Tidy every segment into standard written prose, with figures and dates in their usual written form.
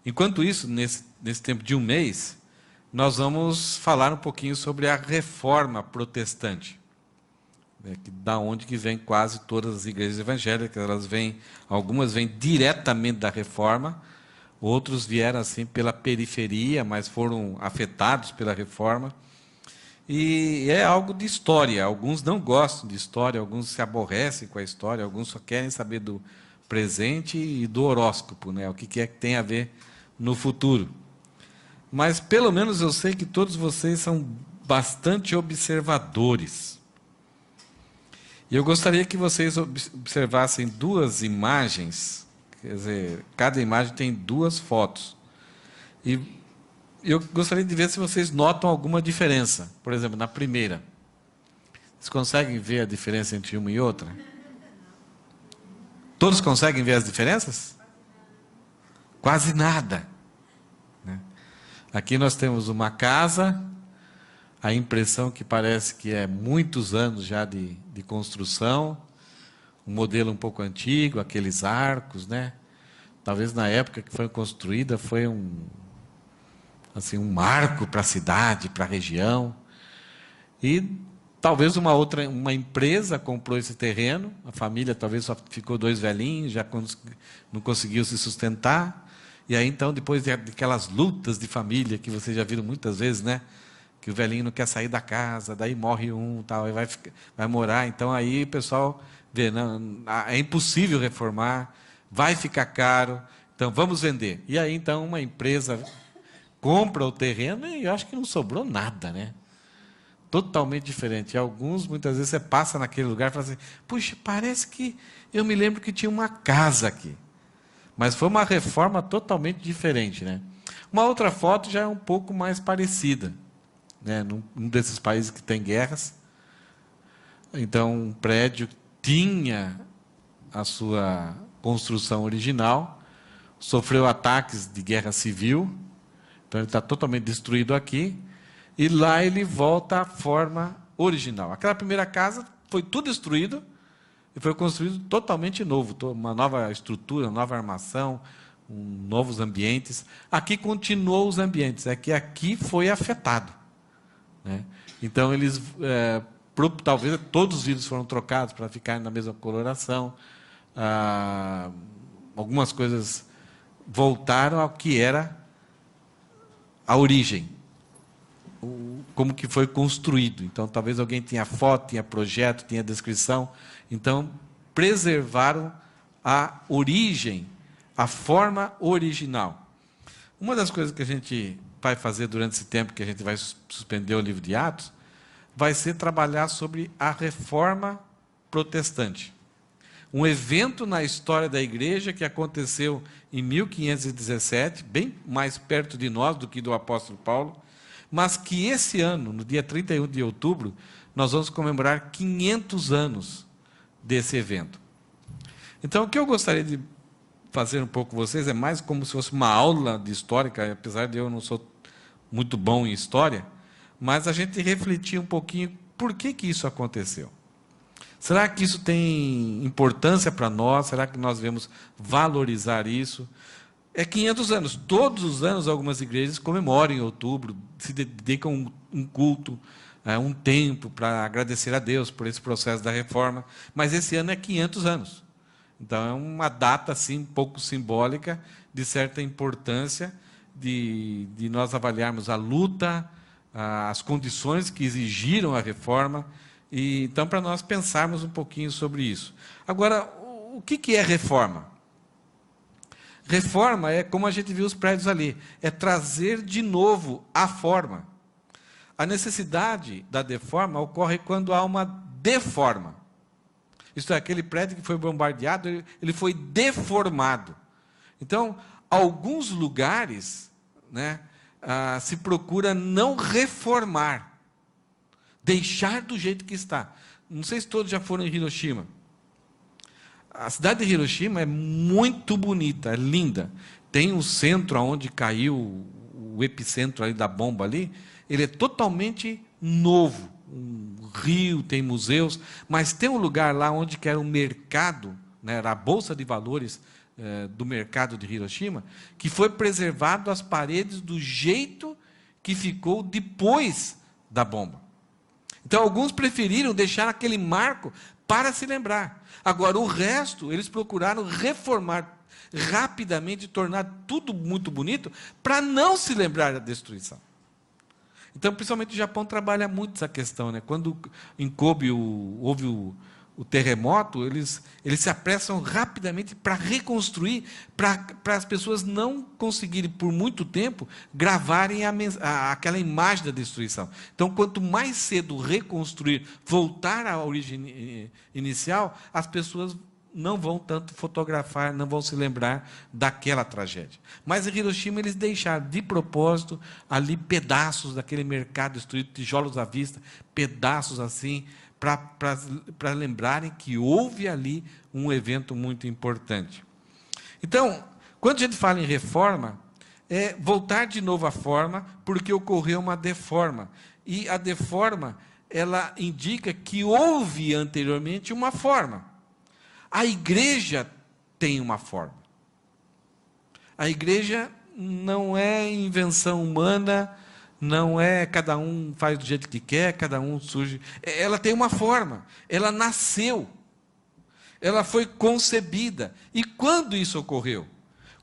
Enquanto isso, nesse tempo de um mês, nós vamos falar um pouquinho sobre a reforma protestante, né, da onde que vem quase todas as igrejas evangélicas. Algumas vêm diretamente da reforma, outros vieram assim pela periferia, mas foram afetados pela reforma. E é algo de história. Alguns não gostam de história, alguns se aborrecem com a história, alguns só querem saber do presente e do horóscopo, né? O que é que tem a ver no futuro. Mas, pelo menos, eu sei que todos vocês são bastante observadores. E eu gostaria que vocês observassem duas imagens, quer dizer, cada imagem tem duas fotos. E eu gostaria de ver se vocês notam alguma diferença. Por exemplo, na primeira. Vocês conseguem ver a diferença entre uma e outra? Todos conseguem ver as diferenças? Quase nada. Né? Aqui nós temos uma casa, a impressão que parece que é muitos anos já de construção, um modelo um pouco antigo, aqueles arcos, né? Talvez na época que foi construída foi um marco para a cidade, para a região. E talvez uma empresa comprou esse terreno, a família talvez só ficou 2 velhinhos, já não conseguiu se sustentar. E aí, então, depois daquelas lutas de família que vocês já viram muitas vezes, né? Que o velhinho não quer sair da casa, daí morre um, tal, e vai morar. Então, aí o pessoal vê, não, é impossível reformar, vai ficar caro, então vamos vender. E aí, então, uma empresa compra o terreno e eu acho que não sobrou nada, né? Totalmente diferente. E alguns, muitas vezes, você passa naquele lugar e fala assim, puxa, parece que eu me lembro que tinha uma casa aqui. Mas foi uma reforma totalmente diferente, né? Uma outra foto já é um pouco mais parecida, né? Num desses países que tem guerras. Então, um prédio tinha a sua construção original, sofreu ataques de guerra civil, então ele está totalmente destruído aqui, e lá ele volta à forma original. Aquela primeira casa foi tudo destruído e foi construído totalmente novo, uma nova estrutura, uma nova armação, novos ambientes. Aqui continuou os ambientes, é que aqui foi afetado, né? Então, eles, talvez todos os vidros foram trocados para ficarem na mesma coloração, algumas coisas voltaram ao que era a origem, como que foi construído. Então, talvez alguém tinha foto, tinha projeto, tinha descrição. Então, preservaram a origem, a forma original. Uma das coisas que a gente vai fazer durante esse tempo que a gente vai suspender o livro de Atos, vai ser trabalhar sobre a reforma protestante. Um evento na história da igreja que aconteceu em 1517, bem mais perto de nós do que do apóstolo Paulo, mas que esse ano, no dia 31 de outubro, nós vamos comemorar 500 anos desse evento. Então, o que eu gostaria de fazer um pouco com vocês é mais como se fosse uma aula de história, apesar de eu não sou muito bom em história, mas a gente refletir um pouquinho por que isso aconteceu. Será que isso tem importância para nós? Será que nós devemos valorizar isso? É 500 anos. Todos os anos, algumas igrejas comemoram em outubro, se dedicam um culto, um tempo para agradecer a Deus por esse processo da reforma. Mas esse ano é 500 anos. Então, é uma data assim, um pouco simbólica, de certa importância, de nós avaliarmos a luta, as condições que exigiram a reforma, e então, para nós pensarmos um pouquinho sobre isso. Agora, o que é reforma? Reforma é, como a gente viu os prédios ali, é trazer de novo a forma. A necessidade da deforma ocorre quando há uma deforma. Isto é, aquele prédio que foi bombardeado, ele foi deformado. Então, alguns lugares, né, se procura não reformar, deixar do jeito que está. Não sei se todos já foram em Hiroshima. A cidade de Hiroshima é muito bonita, é linda. Tem um centro onde caiu o epicentro ali da bomba ali, ele é totalmente novo. Um rio, tem museus, mas tem um lugar lá onde que era um mercado, né, era a Bolsa de Valores do mercado de Hiroshima, que foi preservado as paredes do jeito que ficou depois da bomba. Então, alguns preferiram deixar aquele marco para se lembrar. Agora, o resto, eles procuraram reformar rapidamente, tornar tudo muito bonito, para não se lembrar da destruição. Então, principalmente o Japão trabalha muito essa questão, né? Quando em Kobe houve o terremoto, eles se apressam rapidamente para reconstruir, para as pessoas não conseguirem, por muito tempo, gravarem aquela imagem da destruição. Então, quanto mais cedo reconstruir, voltar à origem inicial, as pessoas não vão tanto fotografar, não vão se lembrar daquela tragédia. Mas em Hiroshima eles deixaram de propósito ali pedaços daquele mercado destruído, tijolos à vista, pedaços assim, para lembrarem que houve ali um evento muito importante. Então, quando a gente fala em reforma, é voltar de novo à forma, porque ocorreu uma deforma. E a deforma, ela indica que houve anteriormente uma forma. A igreja tem uma forma. A igreja não é invenção humana, não é cada um faz do jeito que quer, cada um surge. Ela tem uma forma, ela nasceu, ela foi concebida. E quando isso ocorreu?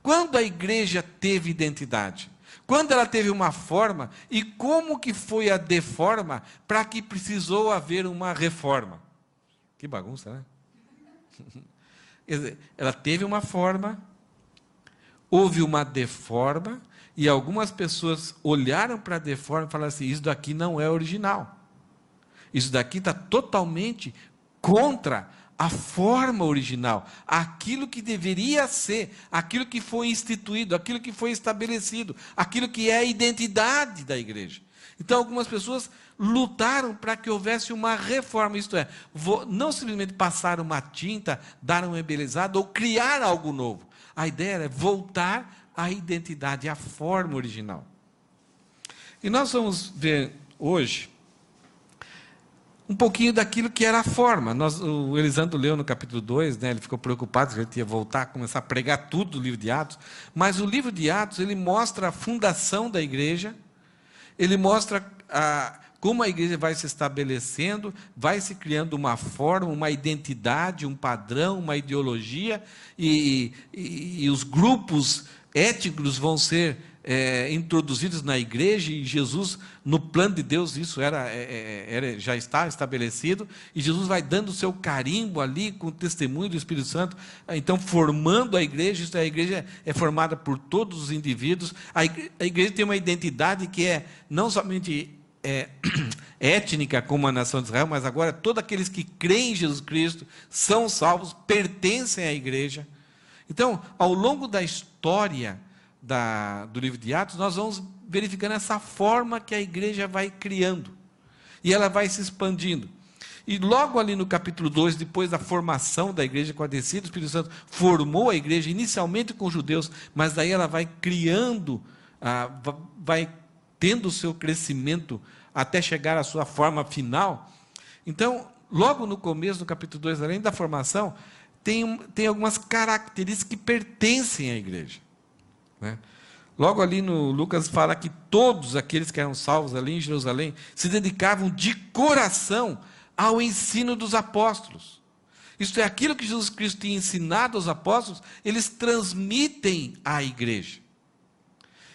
Quando a igreja teve identidade? Quando ela teve uma forma, e como que foi a deforma para que precisou haver uma reforma? Que bagunça, né? Quer dizer, ela teve uma forma, houve uma deforma, e algumas pessoas olharam para a deforma e falaram assim, isso daqui não é original. Isso daqui está totalmente contra a forma original, aquilo que deveria ser, aquilo que foi instituído, aquilo que foi estabelecido, aquilo que é a identidade da igreja. Então, algumas pessoas lutaram para que houvesse uma reforma, isto é, não simplesmente passar uma tinta, dar uma embelezada ou criar algo novo. A ideia era voltar à identidade, à forma original. E nós vamos ver hoje um pouquinho daquilo que era a forma. O Elisandro leu no capítulo 2, né, ele ficou preocupado que a gente ia voltar, começar a pregar tudo do livro de Atos, mas o livro de Atos, ele mostra a fundação da igreja, ele mostra como a igreja vai se estabelecendo, vai se criando uma forma, uma identidade, um padrão, uma ideologia, e os grupos étnicos vão ser introduzidos na igreja, e Jesus, no plano de Deus, isso já está estabelecido, e Jesus vai dando o seu carimbo ali, com o testemunho do Espírito Santo, então formando a igreja. A igreja é formada por todos os indivíduos, a igreja tem uma identidade que é não somente étnica como a nação de Israel, mas agora todos aqueles que creem em Jesus Cristo são salvos, pertencem à igreja. Então, ao longo da história do livro de Atos, nós vamos verificando essa forma que a igreja vai criando, e ela vai se expandindo. E logo ali no capítulo 2, depois da formação da igreja, com a descida do Espírito Santo, formou a igreja, inicialmente com os judeus, mas daí ela vai criando, vai tendo o seu crescimento, até chegar à sua forma final. Então, logo no começo do capítulo 2, além da formação, tem algumas características que pertencem à igreja, né? Logo ali no Lucas fala que todos aqueles que eram salvos ali em Jerusalém se dedicavam de coração ao ensino dos apóstolos. Isto é, aquilo que Jesus Cristo tinha ensinado aos apóstolos, eles transmitem à igreja.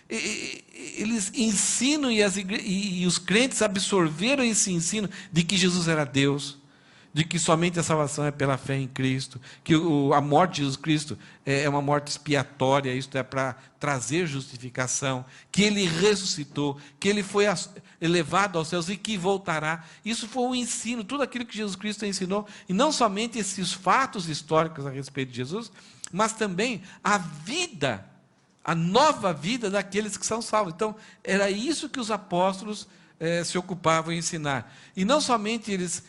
Eles ensinam, e os crentes absorveram esse ensino de que Jesus era Deus, de que somente a salvação é pela fé em Cristo, que a morte de Jesus Cristo é uma morte expiatória, isto é, para trazer justificação, que Ele ressuscitou, que Ele foi elevado aos céus e que voltará. Isso foi um ensino, tudo aquilo que Jesus Cristo ensinou, e não somente esses fatos históricos a respeito de Jesus, mas também a vida, a nova vida daqueles que são salvos. Então, era isso que os apóstolos se ocupavam em ensinar. E não somente eles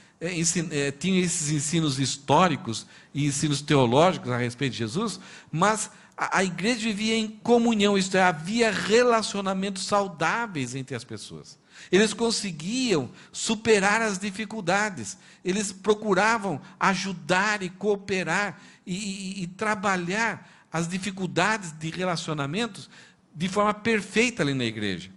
tinham esses ensinos históricos e ensinos teológicos a respeito de Jesus, mas a igreja vivia em comunhão, isto é, havia relacionamentos saudáveis entre as pessoas. Eles conseguiam superar as dificuldades, eles procuravam ajudar e cooperar e trabalhar as dificuldades de relacionamentos de forma perfeita ali na igreja.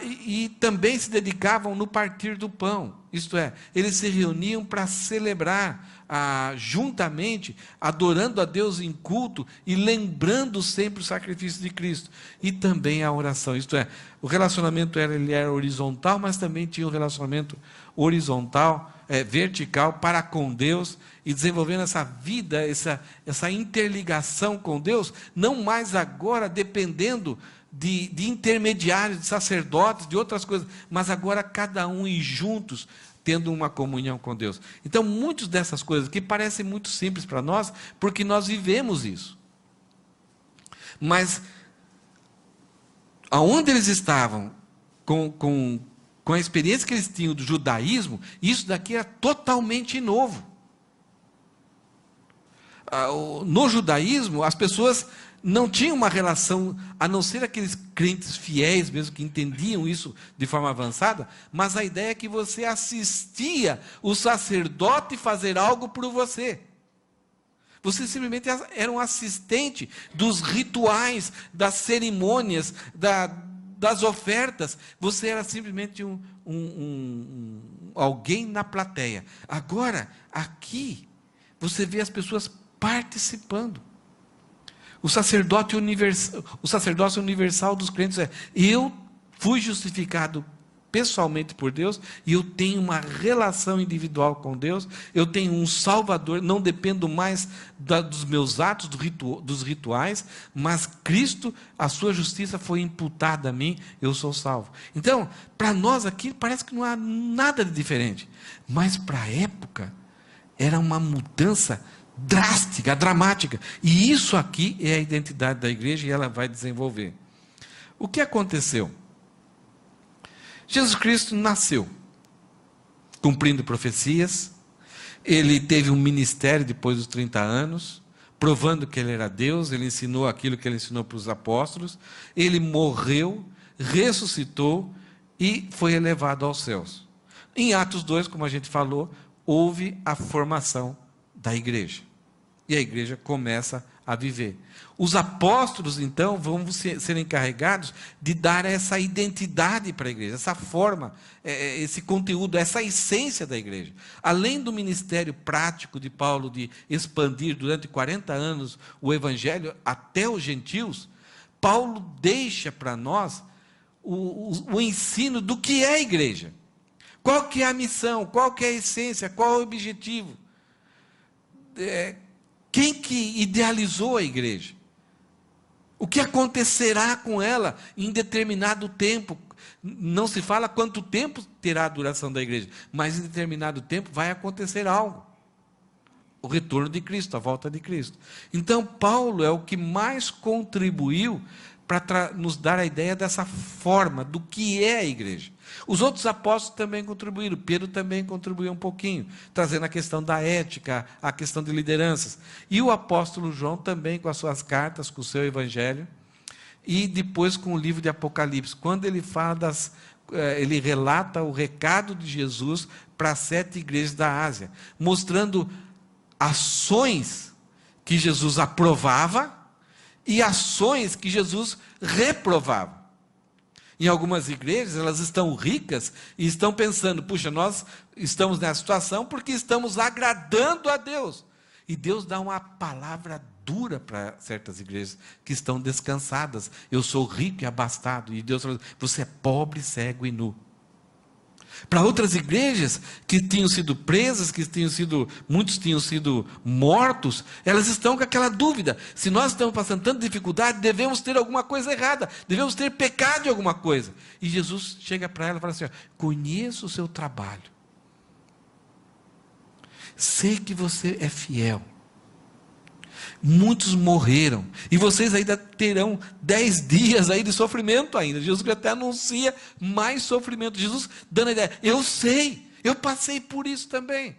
E também se dedicavam no partir do pão, isto é, eles se reuniam para celebrar juntamente, adorando a Deus em culto e lembrando sempre o sacrifício de Cristo. E também a oração, isto é, o relacionamento ele era horizontal, mas também tinha um relacionamento horizontal, vertical para com Deus, e desenvolvendo essa vida, essa interligação com Deus, não mais agora dependendo de intermediários, de sacerdotes, de outras coisas, mas agora cada um ir juntos, tendo uma comunhão com Deus. Então, muitas dessas coisas que parecem muito simples para nós, porque nós vivemos isso. Mas, aonde eles estavam, com a experiência que eles tinham do judaísmo, isso daqui era totalmente novo. No judaísmo, as pessoas não tinham uma relação, a não ser aqueles crentes fiéis mesmo, que entendiam isso de forma avançada, mas a ideia é que você assistia o sacerdote fazer algo por você. Você simplesmente era um assistente dos rituais, das cerimônias, das ofertas. Você era simplesmente alguém na plateia. Agora, aqui, você vê as pessoas participando. O sacerdócio universal dos crentes eu fui justificado pessoalmente por Deus, e eu tenho uma relação individual com Deus, eu tenho um Salvador, não dependo mais dos meus atos, dos rituais, mas Cristo, a sua justiça foi imputada a mim, eu sou salvo. Então, para nós aqui, parece que não há nada de diferente, mas para a época, era uma mudança drástica, dramática. E isso aqui é a identidade da igreja, e ela vai desenvolver. O que aconteceu? Jesus Cristo nasceu, cumprindo profecias. Ele teve um ministério depois dos 30 anos, provando que ele era Deus. Ele ensinou aquilo que ele ensinou para os apóstolos. Ele morreu, ressuscitou e foi elevado aos céus. Em Atos 2, como a gente falou, houve a formação da igreja. E a igreja começa a viver. Os apóstolos, então, vão ser encarregados de dar essa identidade para a igreja, essa forma, esse conteúdo, essa essência da igreja. Além do ministério prático de Paulo de expandir durante 40 anos o evangelho até os gentios, Paulo deixa para nós o ensino do que é a igreja. Qual que é a missão, qual que é a essência, qual é o objetivo. Quem que idealizou a igreja? O que acontecerá com ela em determinado tempo? Não se fala quanto tempo terá a duração da igreja, mas em determinado tempo vai acontecer algo. O retorno de Cristo, a volta de Cristo. Então, Paulo é o que mais contribuiu para nos dar a ideia dessa forma, do que é a igreja. Os outros apóstolos também contribuíram, Pedro também contribuiu um pouquinho, trazendo a questão da ética, a questão de lideranças. E o apóstolo João também, com as suas cartas, com o seu evangelho, e depois com o livro de Apocalipse, quando ele fala ele relata o recado de Jesus para as 7 igrejas da Ásia, mostrando ações que Jesus aprovava e ações que Jesus reprovava. Em algumas igrejas, elas estão ricas e estão pensando, puxa, nós estamos nessa situação porque estamos agradando a Deus. E Deus dá uma palavra dura para certas igrejas que estão descansadas. Eu sou rico e abastado. E Deus fala, você é pobre, cego e nu. Para outras igrejas que tinham sido presas, muitos tinham sido mortos, elas estão com aquela dúvida: se nós estamos passando tanta dificuldade, devemos ter alguma coisa errada, devemos ter pecado em alguma coisa. E Jesus chega para ela e fala assim: conheço o seu trabalho, sei que você é fiel, muitos morreram, e vocês ainda terão 10 dias aí de sofrimento ainda. Jesus até anuncia mais sofrimento. Jesus dando a ideia, eu sei, eu passei por isso também.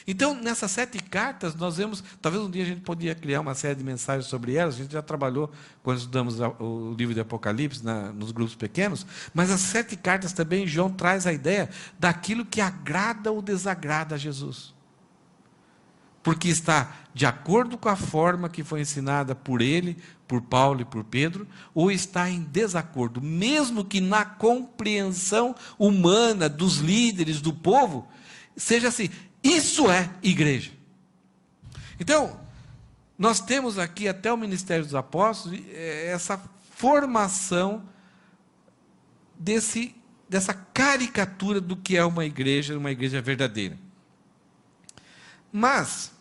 Então, nessas 7 cartas, nós vemos, talvez um dia a gente podia criar uma série de mensagens sobre elas. A gente já trabalhou, quando estudamos o livro de Apocalipse, nos grupos pequenos, mas as 7 cartas também, João traz a ideia daquilo que agrada ou desagrada a Jesus. porque está de acordo com a forma que foi ensinada por ele, por Paulo e por Pedro, ou está em desacordo, mesmo que na compreensão humana dos líderes, do povo, seja assim. Isso é igreja. Então, nós temos aqui até o ministério dos apóstolos, essa formação dessa caricatura do que é uma igreja verdadeira. Mas,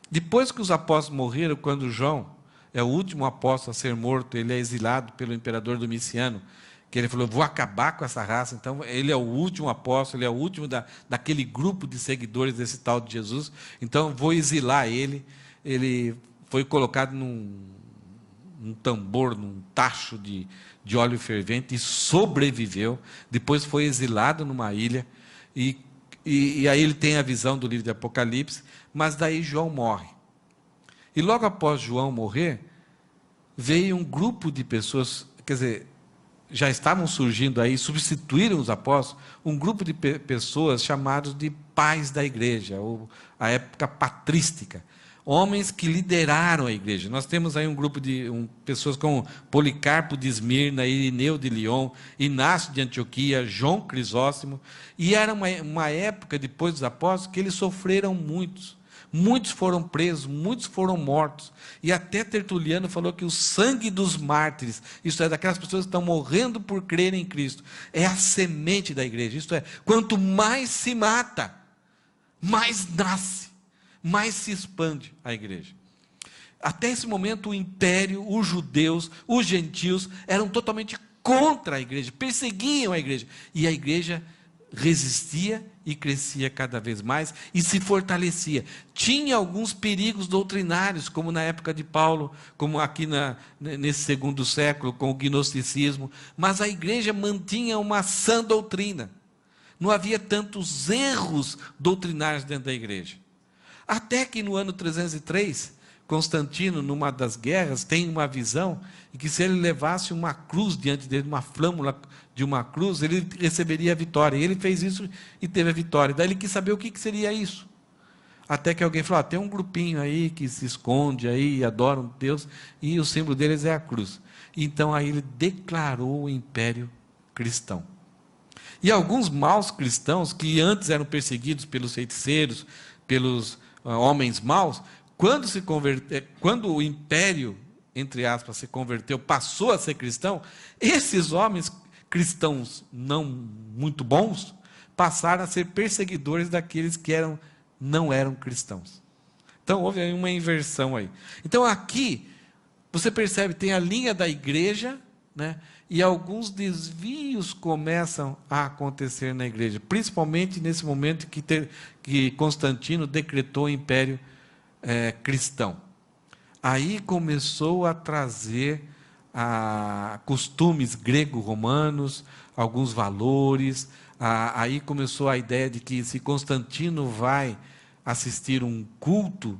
depois que os apóstolos morreram, quando João é o último apóstolo a ser morto, ele é exilado pelo imperador Domiciano, que ele falou, vou acabar com essa raça. Então, ele é o último apóstolo, ele é o último daquele grupo de seguidores desse tal de Jesus, então vou exilar ele. Ele foi colocado num tambor, num tacho de óleo fervente, e sobreviveu. Depois foi exilado numa ilha, e aí ele tem a visão do livro de Apocalipse, mas daí João morre. E logo após João morrer, veio um grupo de pessoas, quer dizer, já estavam surgindo aí, substituíram os apóstolos, um grupo de pessoas chamados de pais da igreja, ou a época patrística, homens que lideraram a igreja. Nós temos aí um grupo de pessoas como Policarpo de Esmirna, Irineu de Lyon, Inácio de Antioquia, João Crisóstomo, e era uma época, depois dos apóstolos, que eles sofreram muitos foram presos, muitos foram mortos, e até Tertuliano falou que o sangue dos mártires, isto é, daquelas pessoas que estão morrendo por crer em Cristo, é a semente da igreja. Isto é, quanto mais se mata, mais nasce, mais se expande a igreja. Até esse momento o império, os judeus, os gentios eram totalmente contra a igreja, perseguiam a igreja, e a igreja resistia e crescia cada vez mais e se fortalecia. Tinha alguns perigos doutrinários, como na época de Paulo, como aqui nesse segundo século, com o gnosticismo, mas a igreja mantinha uma sã doutrina. Não havia tantos erros doutrinários dentro da igreja. Até que no ano 303, Constantino, numa das guerras, tem uma visão em que se ele levasse uma cruz diante dele, uma flâmula de uma cruz, ele receberia a vitória. E ele fez isso e teve a vitória. Daí ele quis saber o que seria isso. Até que alguém falou, tem um grupinho aí que se esconde aí e adora um Deus, e o símbolo deles é a cruz. Então aí ele declarou o império cristão. E alguns maus cristãos, que antes eram perseguidos pelos feiticeiros, pelos homens maus, quando o império, entre aspas, se converteu, passou a ser cristão, esses homens cristãos não muito bons, passaram a ser perseguidores daqueles que não eram cristãos. Então houve aí uma inversão aí. Então aqui, você percebe, tem a linha da igreja, né, e alguns desvios começam a acontecer na igreja, principalmente nesse momento que Constantino decretou o império cristão. Aí começou a trazer costumes grego-romanos, alguns valores. Aí começou a ideia de que se Constantino vai assistir um culto,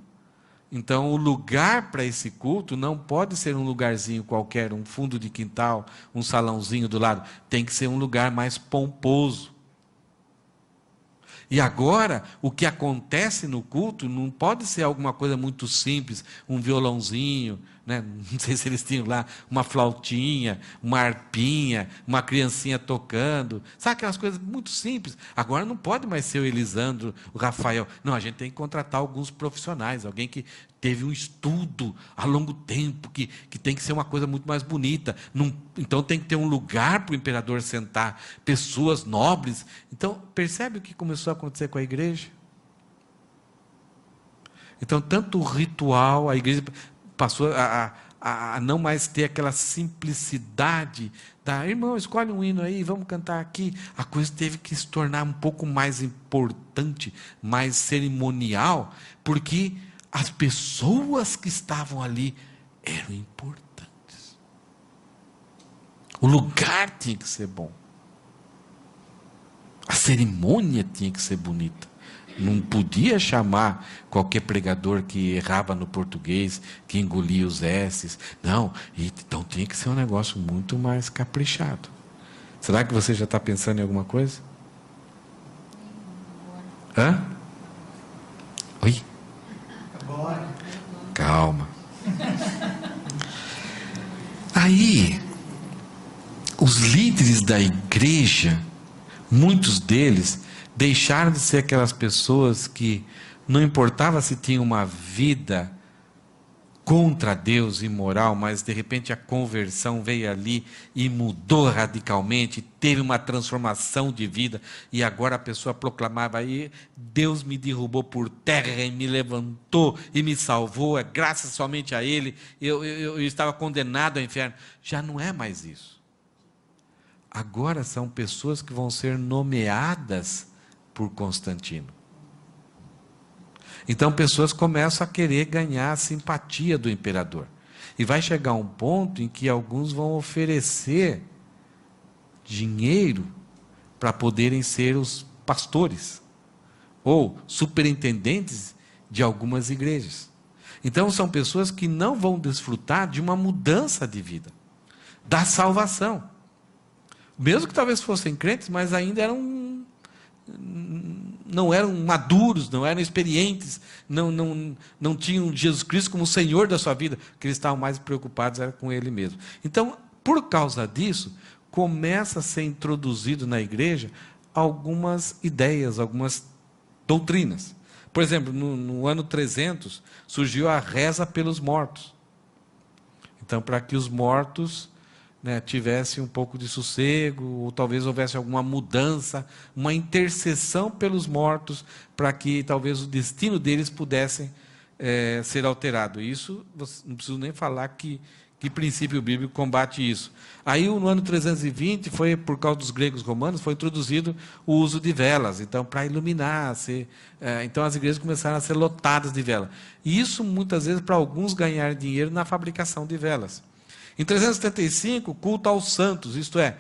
então o lugar para esse culto não pode ser um lugarzinho qualquer, um fundo de quintal, um salãozinho do lado, tem que ser um lugar mais pomposo. E agora, o que acontece no culto não pode ser alguma coisa muito simples, um violãozinho, né? Não sei se eles tinham lá uma flautinha, uma harpinha, uma criancinha tocando, sabe aquelas coisas muito simples. Agora não pode mais ser o Elisandro, o Rafael. Não, a gente tem que contratar alguns profissionais, alguém que teve um estudo a longo tempo, que tem que ser uma coisa muito mais bonita. Então tem que ter um lugar para o imperador sentar, pessoas nobres. Então, percebe o que começou a acontecer com a igreja? Então, tanto o ritual, a igreja passou a não mais ter aquela simplicidade da, irmão, escolhe um hino aí, vamos cantar aqui. A coisa teve que se tornar um pouco mais importante, mais cerimonial, porque as pessoas que estavam ali eram importantes. O lugar tinha que ser bom. A cerimônia tinha que ser bonita. Não podia chamar qualquer pregador que errava no português, que engolia os S's. Não, então tinha que ser um negócio muito mais caprichado. Será que você já está pensando em alguma coisa? Hã? Oi? Calma. Aí, os líderes da igreja, muitos deles, deixaram de ser aquelas pessoas que não importava se tinham uma vida contra Deus, imoral, mas de repente a conversão veio ali e mudou radicalmente, teve uma transformação de vida, e agora a pessoa proclamava aí: Deus me derrubou por terra e me levantou e me salvou, é graças somente a Ele, eu estava condenado ao inferno. Já não é mais isso. Agora são pessoas que vão ser nomeadas por Constantino. Então, pessoas começam a querer ganhar a simpatia do imperador. E vai chegar um ponto em que alguns vão oferecer dinheiro para poderem ser os pastores ou superintendentes de algumas igrejas. Então, são pessoas que não vão desfrutar de uma mudança de vida, da salvação. Mesmo que talvez fossem crentes, mas ainda não eram maduros, não eram experientes, não tinham Jesus Cristo como Senhor da sua vida, que eles estavam mais preocupados era com Ele mesmo. Então, por causa disso, começa a ser introduzido na igreja algumas ideias, algumas doutrinas. Por exemplo, no ano 300, surgiu a reza pelos mortos. Então, para que os mortos tivesse um pouco de sossego, ou talvez houvesse alguma mudança, uma intercessão pelos mortos, para que talvez o destino deles pudesse ser alterado. Isso, não preciso nem falar que princípio bíblico combate isso. Aí, no ano 320, foi, por causa dos gregos romanos, foi introduzido o uso de velas, então, para iluminar. Então, as igrejas começaram a ser lotadas de velas. E isso, muitas vezes, para alguns ganhar dinheiro na fabricação de velas. Em 375, culto aos santos, isto é,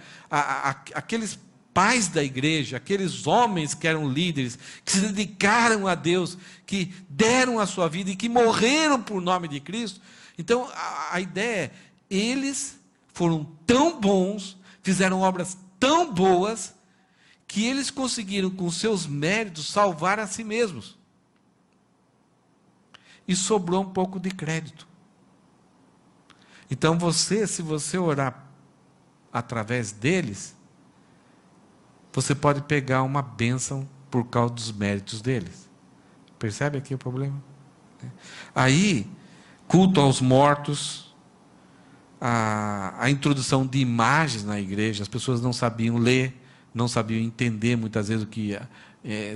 aqueles pais da igreja, aqueles homens que eram líderes, que se dedicaram a Deus, que deram a sua vida e que morreram por nome de Cristo. Então, a ideia é, eles foram tão bons, fizeram obras tão boas, que eles conseguiram, com seus méritos, salvar a si mesmos. E sobrou um pouco de crédito. Então, se você orar através deles, você pode pegar uma bênção por causa dos méritos deles. Percebe aqui o problema? Aí, culto aos mortos, a introdução de imagens na igreja, as pessoas não sabiam ler, não sabiam entender muitas vezes o que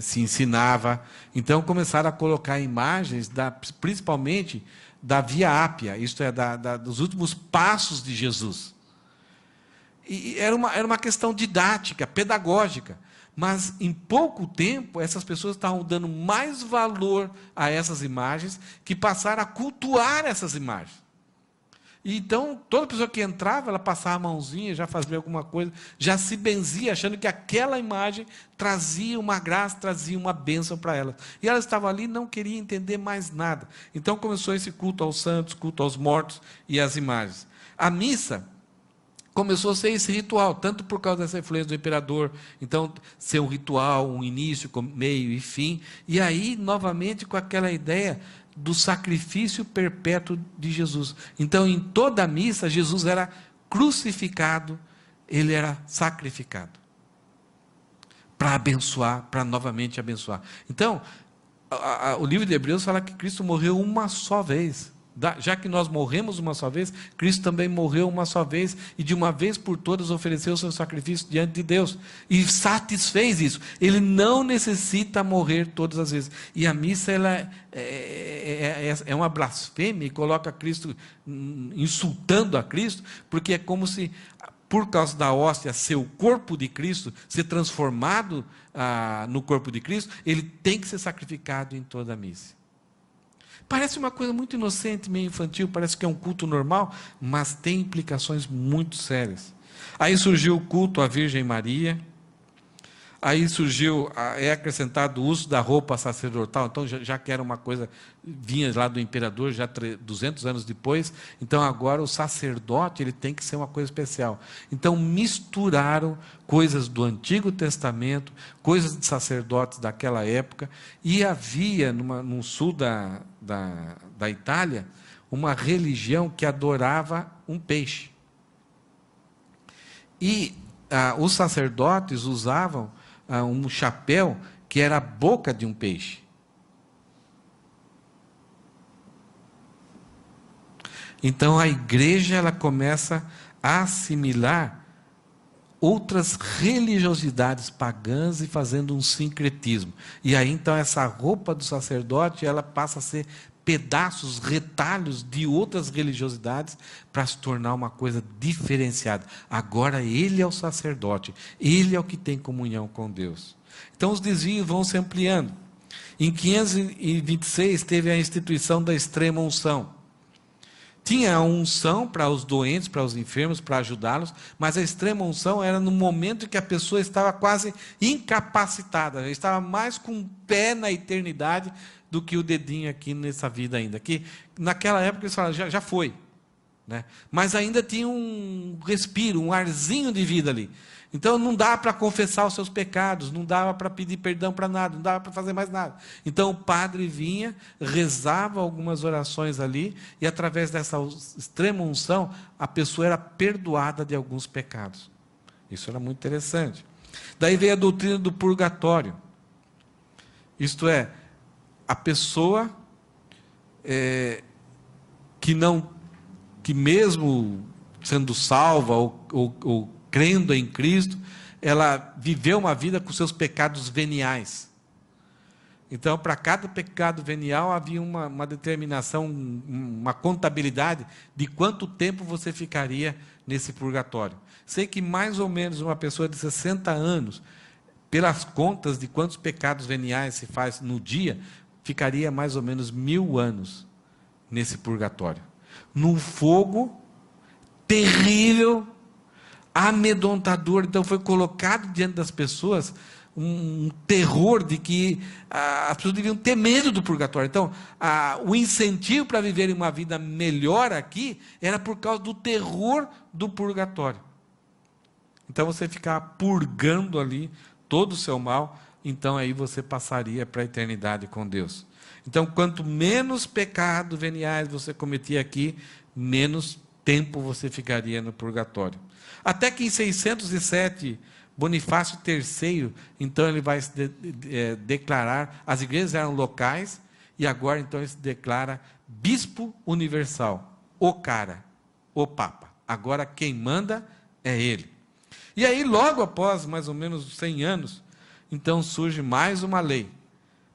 se ensinava. Então, começaram a colocar imagens, principalmente da Via Ápia, isto é, dos últimos passos de Jesus. E era uma questão didática, pedagógica, mas em pouco tempo essas pessoas estavam dando mais valor a essas imagens, que passaram a cultuar essas imagens. E então, toda pessoa que entrava, ela passava a mãozinha, já fazia alguma coisa, já se benzia, achando que aquela imagem trazia uma graça, trazia uma bênção para elas. E elas estavam ali e não queriam entender mais nada. Então começou esse culto aos santos, culto aos mortos e às imagens. A missa começou a ser esse ritual, tanto por causa dessa influência do imperador, então ser um ritual, um início, meio e fim, e aí novamente com aquela ideia do sacrifício perpétuo de Jesus. Então, em toda a missa, Jesus era crucificado, ele era sacrificado, para abençoar, para novamente abençoar. Então, o livro de Hebreus fala que Cristo morreu uma só vez. Já que nós morremos uma só vez, Cristo também morreu uma só vez, e de uma vez por todas ofereceu o seu sacrifício diante de Deus, e satisfez isso. Ele não necessita morrer todas as vezes. E a missa ela é uma blasfêmia, e coloca Cristo, insultando a Cristo, porque é como se, por causa da hóstia ser o corpo de Cristo, ser transformado no corpo de Cristo, ele tem que ser sacrificado em toda a missa. Parece uma coisa muito inocente, meio infantil, parece que é um culto normal, mas tem implicações muito sérias. Aí surgiu o culto à Virgem Maria, Aí surgiu, é acrescentado o uso da roupa sacerdotal, então já que era uma coisa, vinha lá do imperador, já 200 anos depois, então agora o sacerdote ele tem que ser uma coisa especial. Então misturaram coisas do Antigo Testamento, coisas de sacerdotes daquela época, e havia no sul da Itália uma religião que adorava um peixe. E os sacerdotes usavam um chapéu que era a boca de um peixe. Então a igreja ela começa a assimilar outras religiosidades pagãs e fazendo um sincretismo. E aí então essa roupa do sacerdote ela passa a ser pedaços, retalhos de outras religiosidades para se tornar uma coisa diferenciada. Agora ele é o sacerdote, ele é o que tem comunhão com Deus. Então os desvios vão se ampliando. Em 526 teve a instituição da extrema unção. Tinha a unção para os doentes, para os enfermos, para ajudá-los, mas a extrema unção era no momento em que a pessoa estava quase incapacitada, estava mais com o pé na eternidade do que o dedinho aqui nessa vida ainda. Que naquela época eles falavam, já foi, né? Mas ainda tinha um respiro, um arzinho de vida ali. Então não dá para confessar os seus pecados, não dava para pedir perdão para nada, não dava para fazer mais nada. Então o padre vinha, rezava algumas orações ali, e através dessa extrema unção, a pessoa era perdoada de alguns pecados. Isso era muito interessante. Daí veio a doutrina do purgatório. Isto é, a pessoa que mesmo sendo salva ou crendo em Cristo, ela viveu uma vida com seus pecados veniais. Então, para cada pecado venial, havia uma determinação, uma contabilidade de quanto tempo você ficaria nesse purgatório. Sei que mais ou menos uma pessoa de 60 anos, pelas contas de quantos pecados veniais se faz no dia, ficaria mais ou menos 1000 anos nesse purgatório. Num fogo terrível, amedrontador. Então foi colocado diante das pessoas um terror de que as pessoas deviam ter medo do purgatório. Então o incentivo para viverem uma vida melhor aqui era por causa do terror do purgatório. Então você ficava purgando ali todo o seu mal, então aí você passaria para a eternidade com Deus. Então quanto menos pecados veniais você cometia aqui, menos tempo você ficaria no purgatório. Até que em 607, Bonifácio III, então ele vai se declarar, as igrejas eram locais, e agora então ele se declara bispo universal, o cara, o papa. Agora quem manda é ele. E aí logo após mais ou menos 100 anos, então surge mais uma lei,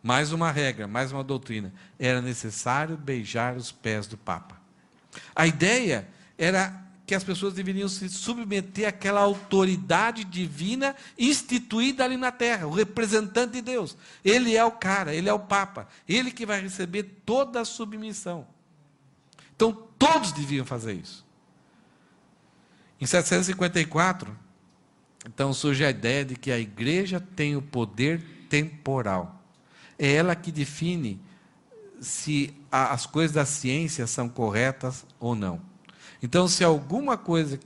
mais uma regra, mais uma doutrina. Era necessário beijar os pés do papa. A ideia era que as pessoas deveriam se submeter àquela autoridade divina instituída ali na terra, o representante de Deus. Ele é o cara, ele é o papa, ele que vai receber toda a submissão. Então todos deviam fazer isso. Em 754, então surge a ideia de que a igreja tem o poder temporal. É ela que define se as coisas da ciência são corretas ou não. Então, se alguma coisa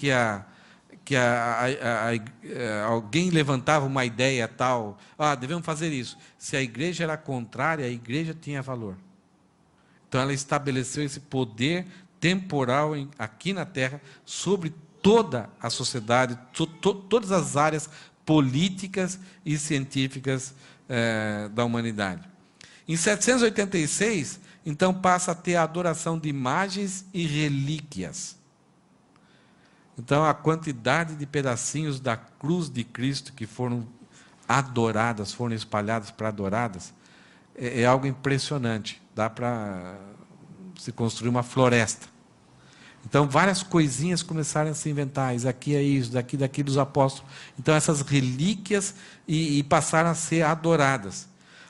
alguém levantava uma ideia tal, devemos fazer isso. Se a igreja era contrária, a igreja tinha valor. Então, ela estabeleceu esse poder temporal aqui na Terra sobre toda a sociedade, todas as áreas políticas e científicas da humanidade. Em 786, então, passa a ter a adoração de imagens e relíquias. Então, a quantidade de pedacinhos da cruz de Cristo que foram adoradas, foram espalhadas para adoradas, é algo impressionante. Dá para se construir uma floresta. Então, várias coisinhas começaram a se inventar. Isso aqui é isso, daqui dos apóstolos. Então, essas relíquias e passaram a ser adoradas.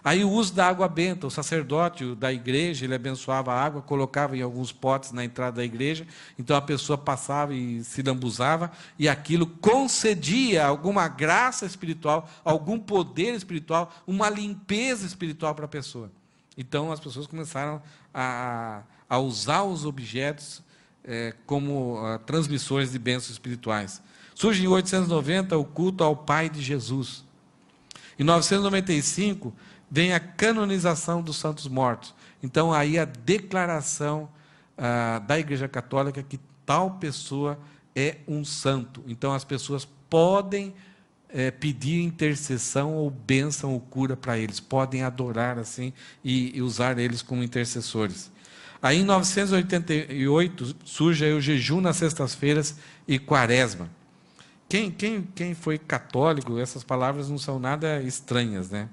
Aí o uso da água benta, o sacerdote da igreja, ele abençoava a água, colocava em alguns potes na entrada da igreja, então a pessoa passava e se lambuzava, e aquilo concedia alguma graça espiritual, algum poder espiritual, uma limpeza espiritual para a pessoa. Então as pessoas começaram a usar os objetos como transmissores de bênçãos espirituais. Surge em 890 o culto ao Pai de Jesus. Em 995 vem a canonização dos santos mortos. Então aí a declaração da Igreja Católica que tal pessoa é um santo. Então as pessoas podem pedir intercessão ou bênção ou cura para eles, podem adorar assim e usar eles como intercessores. Aí em 988 surge aí o jejum nas sextas-feiras e quaresma. Quem foi católico, essas palavras não são nada estranhas, né?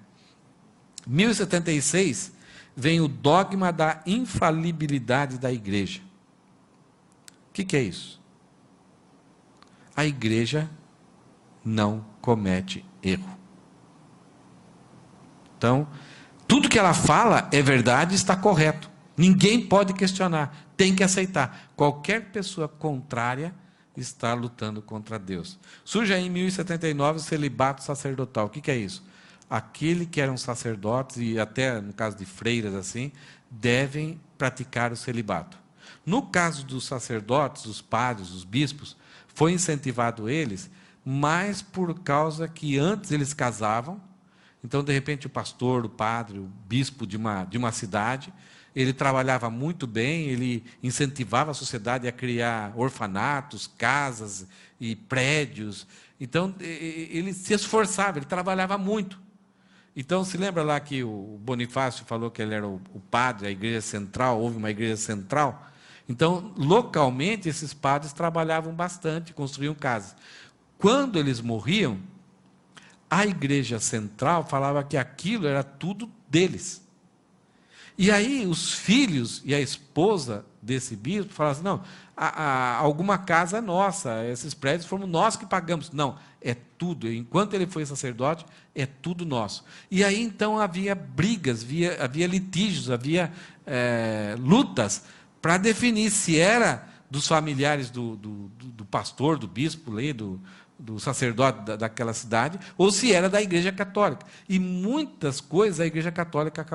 1076 vem o dogma da infalibilidade da igreja. O que é isso? A igreja não comete erro. Então, tudo que ela fala é verdade e está correto. Ninguém pode questionar, tem que aceitar. Qualquer pessoa contrária está lutando contra Deus. Surge aí em 1079 o celibato sacerdotal. O que é isso? Aquele que eram sacerdotes, e até no caso de freiras assim, devem praticar o celibato. No caso dos sacerdotes, os padres, os bispos, foi incentivado eles, mas por causa que antes eles casavam, então de repente o pastor, o padre, o bispo de uma cidade, ele trabalhava muito bem, ele incentivava a sociedade a criar orfanatos, casas e prédios. Então, ele se esforçava, ele trabalhava muito. Então, se lembra lá que o Bonifácio falou que ele era o padre, a igreja central, houve uma igreja central? Então, localmente, esses padres trabalhavam bastante, construíam casas. Quando eles morriam, a igreja central falava que aquilo era tudo deles. E aí os filhos e a esposa desse bispo falavam assim, não, alguma casa é nossa, esses prédios fomos nós que pagamos. Não, é tudo, enquanto ele foi sacerdote, é tudo nosso. E aí então havia brigas, havia litígios, havia lutas para definir se era dos familiares do pastor, do bispo, do sacerdote daquela cidade, ou se era da Igreja Católica. E muitas coisas a Igreja Católica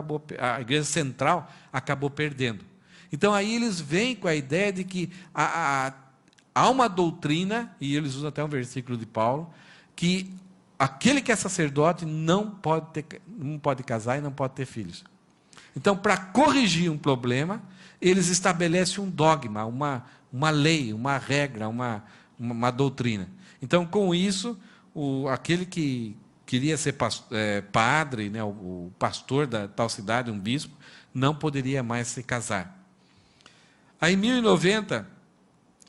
a Igreja Central acabou perdendo. Então aí eles vêm com a ideia de que há uma doutrina, e eles usam até um versículo de Paulo, que aquele que é sacerdote não pode casar e não pode ter filhos. Então, para corrigir um problema, eles estabelecem um dogma, uma lei, uma regra, uma doutrina. Então, com isso, aquele que queria ser padre, né, o pastor da tal cidade, um bispo, não poderia mais se casar. Aí, em 1090,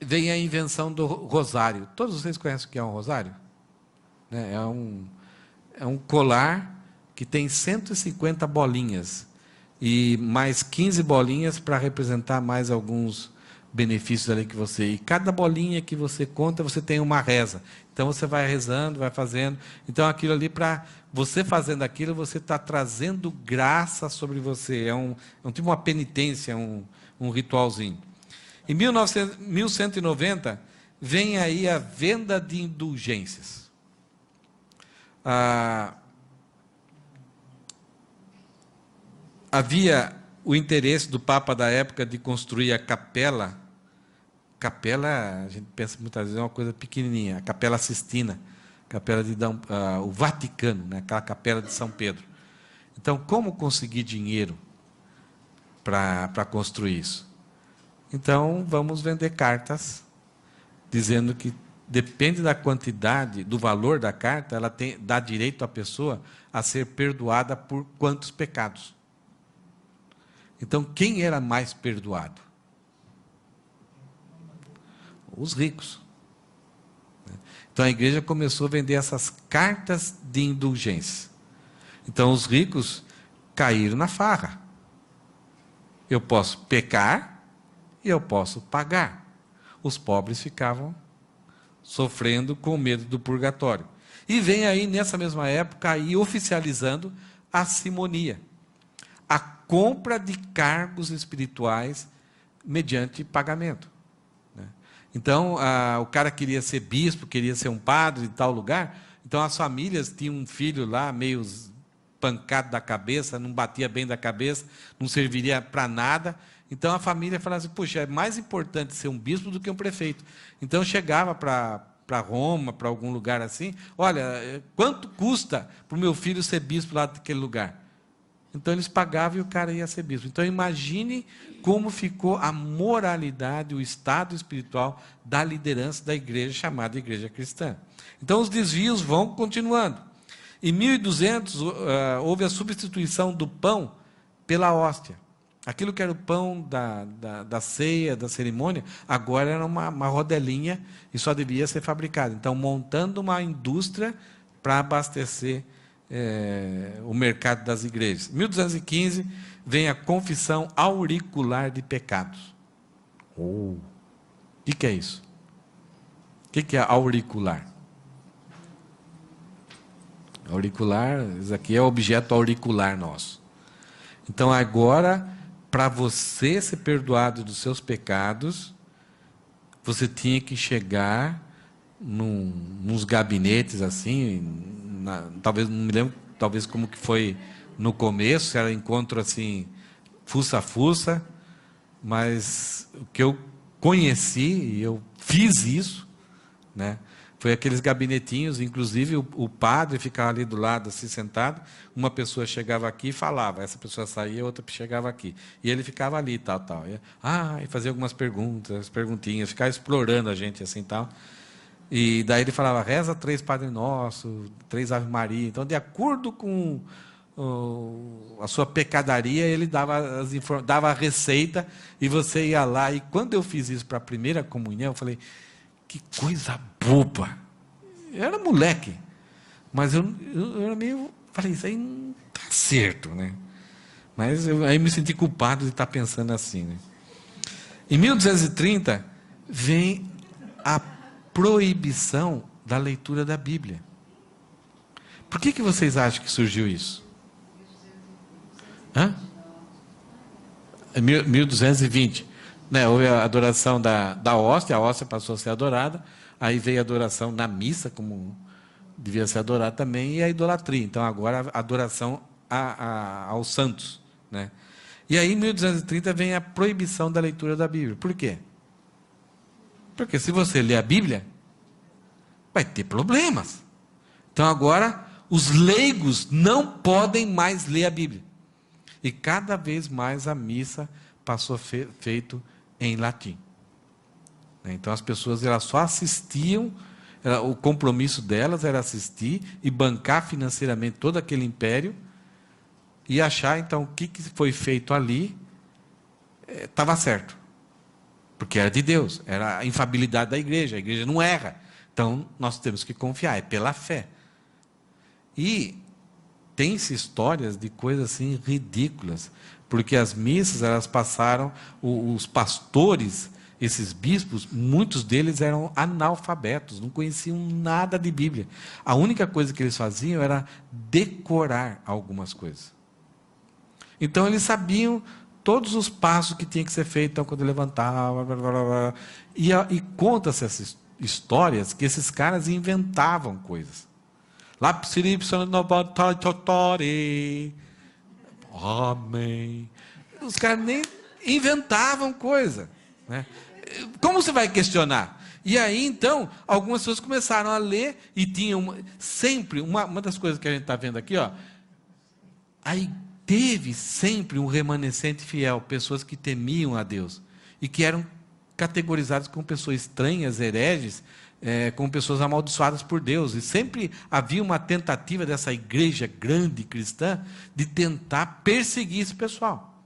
vem a invenção do rosário. Todos vocês conhecem o que é um rosário? É um colar que tem 150 bolinhas, e mais 15 bolinhas para representar mais alguns benefícios ali que você... E cada bolinha que você conta, você tem uma reza. Então, você vai rezando, vai fazendo. Então, aquilo ali, para você fazendo aquilo, você está trazendo graça sobre você. É um tipo uma penitência, um ritualzinho. Em 1190, vem aí a venda de indulgências. Havia o interesse do Papa da época de construir a capela. Capela, a gente pensa muitas vezes, é uma coisa pequenininha. A Capela Sistina, capela o Vaticano, né? Aquela capela de São Pedro. Então, como conseguir dinheiro para construir isso? Então, vamos vender cartas, dizendo que depende da quantidade, do valor da carta, ela dá direito à pessoa a ser perdoada por quantos pecados. Então, quem era mais perdoado? Os ricos. Então, a igreja começou a vender essas cartas de indulgência. Então, os ricos caíram na farra. Eu posso pecar e eu posso pagar. Os pobres ficavam sofrendo com medo do purgatório. E vem aí, nessa mesma época, aí oficializando a simonia. compra de cargos espirituais mediante pagamento. Então, o cara queria ser bispo, queria ser um padre de tal lugar, então as famílias tinham um filho lá, meio pancado da cabeça, não batia bem da cabeça, não serviria para nada. Então a família falava assim, puxa, é mais importante ser um bispo do que um prefeito. Então chegava para Roma, para algum lugar assim, olha, quanto custa para o meu filho ser bispo lá daquele lugar? Então eles pagavam e o cara ia ser bispo. Então imagine como ficou a moralidade, o estado espiritual da liderança da igreja chamada Igreja Cristã. Então os desvios vão continuando. Em 1200 houve a substituição do pão pela hóstia. Aquilo que era o pão da ceia, da cerimônia, agora era uma rodelinha e só devia ser fabricado. Então, montando uma indústria para abastecer o mercado das igrejas. Em 1215, vem a confissão auricular de pecados. O que é isso? O que é auricular? Auricular, isso aqui é o objeto auricular nosso. Então, agora, para você ser perdoado dos seus pecados, você tinha que chegar nos gabinetes assim, talvez, não me lembro, talvez como que foi no começo, era encontro assim, fuça a fuça, mas o que eu conheci, e eu fiz isso, né? Foi aqueles gabinetinhos, inclusive o padre ficava ali do lado, assim, sentado, uma pessoa chegava aqui e falava, essa pessoa saía, outra chegava aqui. E ele ficava ali, tal. E fazia algumas perguntinhas, ficava explorando a gente, assim, tal. E daí ele falava, reza 3 Padre Nosso, 3 Ave Maria. Então, de acordo com a sua pecadaria, ele dava a receita, e você ia lá. E quando eu fiz isso para a primeira comunhão, eu falei, que coisa boba. Eu era moleque, mas eu era meio... Falei, isso aí não está certo, né? Mas aí me senti culpado de estar pensando assim, né? Em 1230, vem a proibição da leitura da Bíblia. Por que vocês acham que surgiu isso? 1220. Né, houve a adoração da hóstia, a hóstia passou a ser adorada, aí veio a adoração na missa, como devia ser adorada também, e a idolatria. Então, agora, a adoração aos santos. Né? E aí, em 1230, vem a proibição da leitura da Bíblia. Por quê? Porque se você ler a Bíblia, vai ter problemas. Então, agora, os leigos não podem mais ler a Bíblia. E cada vez mais a missa passou feito em latim. Então as pessoas elas só assistiam, o compromisso delas era assistir e bancar financeiramente todo aquele império e achar então o que foi feito ali estava certo. Porque era de Deus, era a infabilidade da igreja, a igreja não erra. Então nós temos que confiar, é pela fé. E tem-se histórias de coisas assim ridículas, porque as missas, elas passaram, os pastores, esses bispos, muitos deles eram analfabetos, não conheciam nada de Bíblia. A única coisa que eles faziam era decorar algumas coisas. Então eles sabiam todos os passos que tinha que ser feito, então, quando levantava, blá, blá, blá, e conta-se essas histórias que esses caras inventavam coisas. Amém. Os caras nem inventavam coisa. Né? Como você vai questionar? E aí, então, algumas pessoas começaram a ler e tinham sempre, uma das coisas que a gente está vendo aqui, ó, aí teve sempre um remanescente fiel, pessoas que temiam a Deus e que eram categorizadas como pessoas estranhas, hereges, como pessoas amaldiçoadas por Deus. E sempre havia uma tentativa dessa igreja grande cristã de tentar perseguir esse pessoal.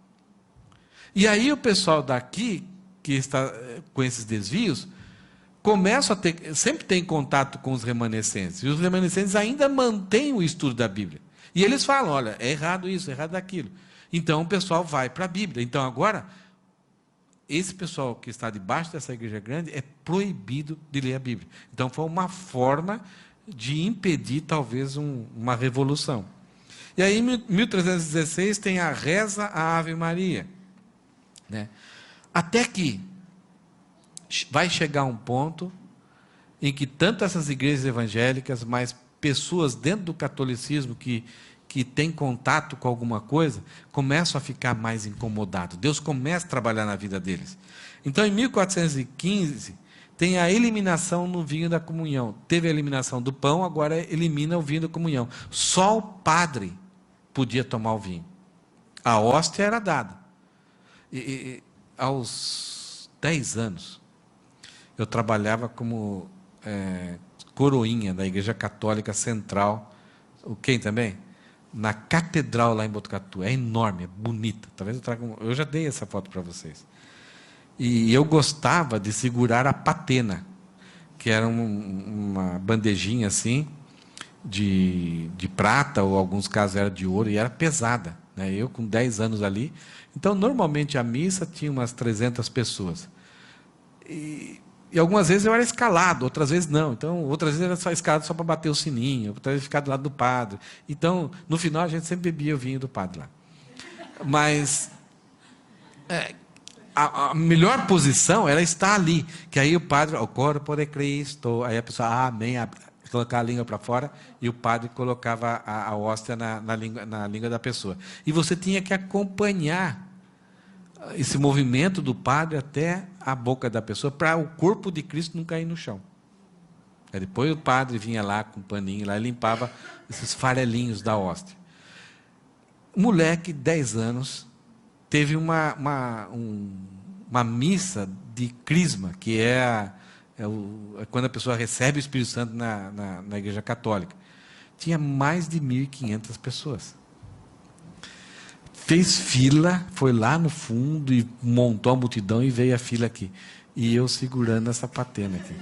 E aí o pessoal daqui, que está com esses desvios, começa a ter, sempre tem contato com os remanescentes. E os remanescentes ainda mantêm o estudo da Bíblia. E eles falam, olha, é errado isso, é errado aquilo. Então o pessoal vai para a Bíblia. Então agora, esse pessoal que está debaixo dessa igreja grande é proibido de ler a Bíblia. Então foi uma forma de impedir talvez uma revolução. E aí, em 1316, tem a reza à Ave Maria, né? Até que vai chegar um ponto em que tanto essas igrejas evangélicas, mas pessoas dentro do catolicismo que têm contato com alguma coisa, começam a ficar mais incomodados. Deus começa a trabalhar na vida deles. Então, em 1415, tem a eliminação no vinho da comunhão. Teve a eliminação do pão, agora elimina o vinho da comunhão. Só o padre podia tomar o vinho. A hóstia era dada. Aos 10 anos, eu trabalhava como coroinha da Igreja Católica Central. Quem também? Na catedral lá em Botucatu. É enorme, é bonita. Talvez eu já dei essa foto para vocês. E eu gostava de segurar a patena, que era uma bandejinha assim, de prata, ou em alguns casos era de ouro, e era pesada, né? Eu com 10 anos ali. Então, normalmente a missa tinha umas 300 pessoas. E algumas vezes eu era escalado, outras vezes não. Então, outras vezes era só escalado só para bater o sininho, outras vezes ficar do lado do padre. Então, no final, a gente sempre bebia o vinho do padre lá. Mas a melhor posição era estar ali, que aí o padre, o corpo de Cristo, aí a pessoa, amém, colocar a língua para fora, e o padre colocava a hóstia na língua da pessoa. E você tinha que acompanhar esse movimento do padre até a boca da pessoa, para o corpo de Cristo não cair no chão. Aí depois o padre vinha lá com um paninho lá e limpava esses farelinhos da hóstia. O moleque, 10 anos, teve uma missa de crisma, que é quando a pessoa recebe o Espírito Santo na Igreja Católica. Tinha mais de 1.500 pessoas. Fez fila, foi lá no fundo e montou a multidão e veio a fila aqui. E eu segurando essa patena aqui.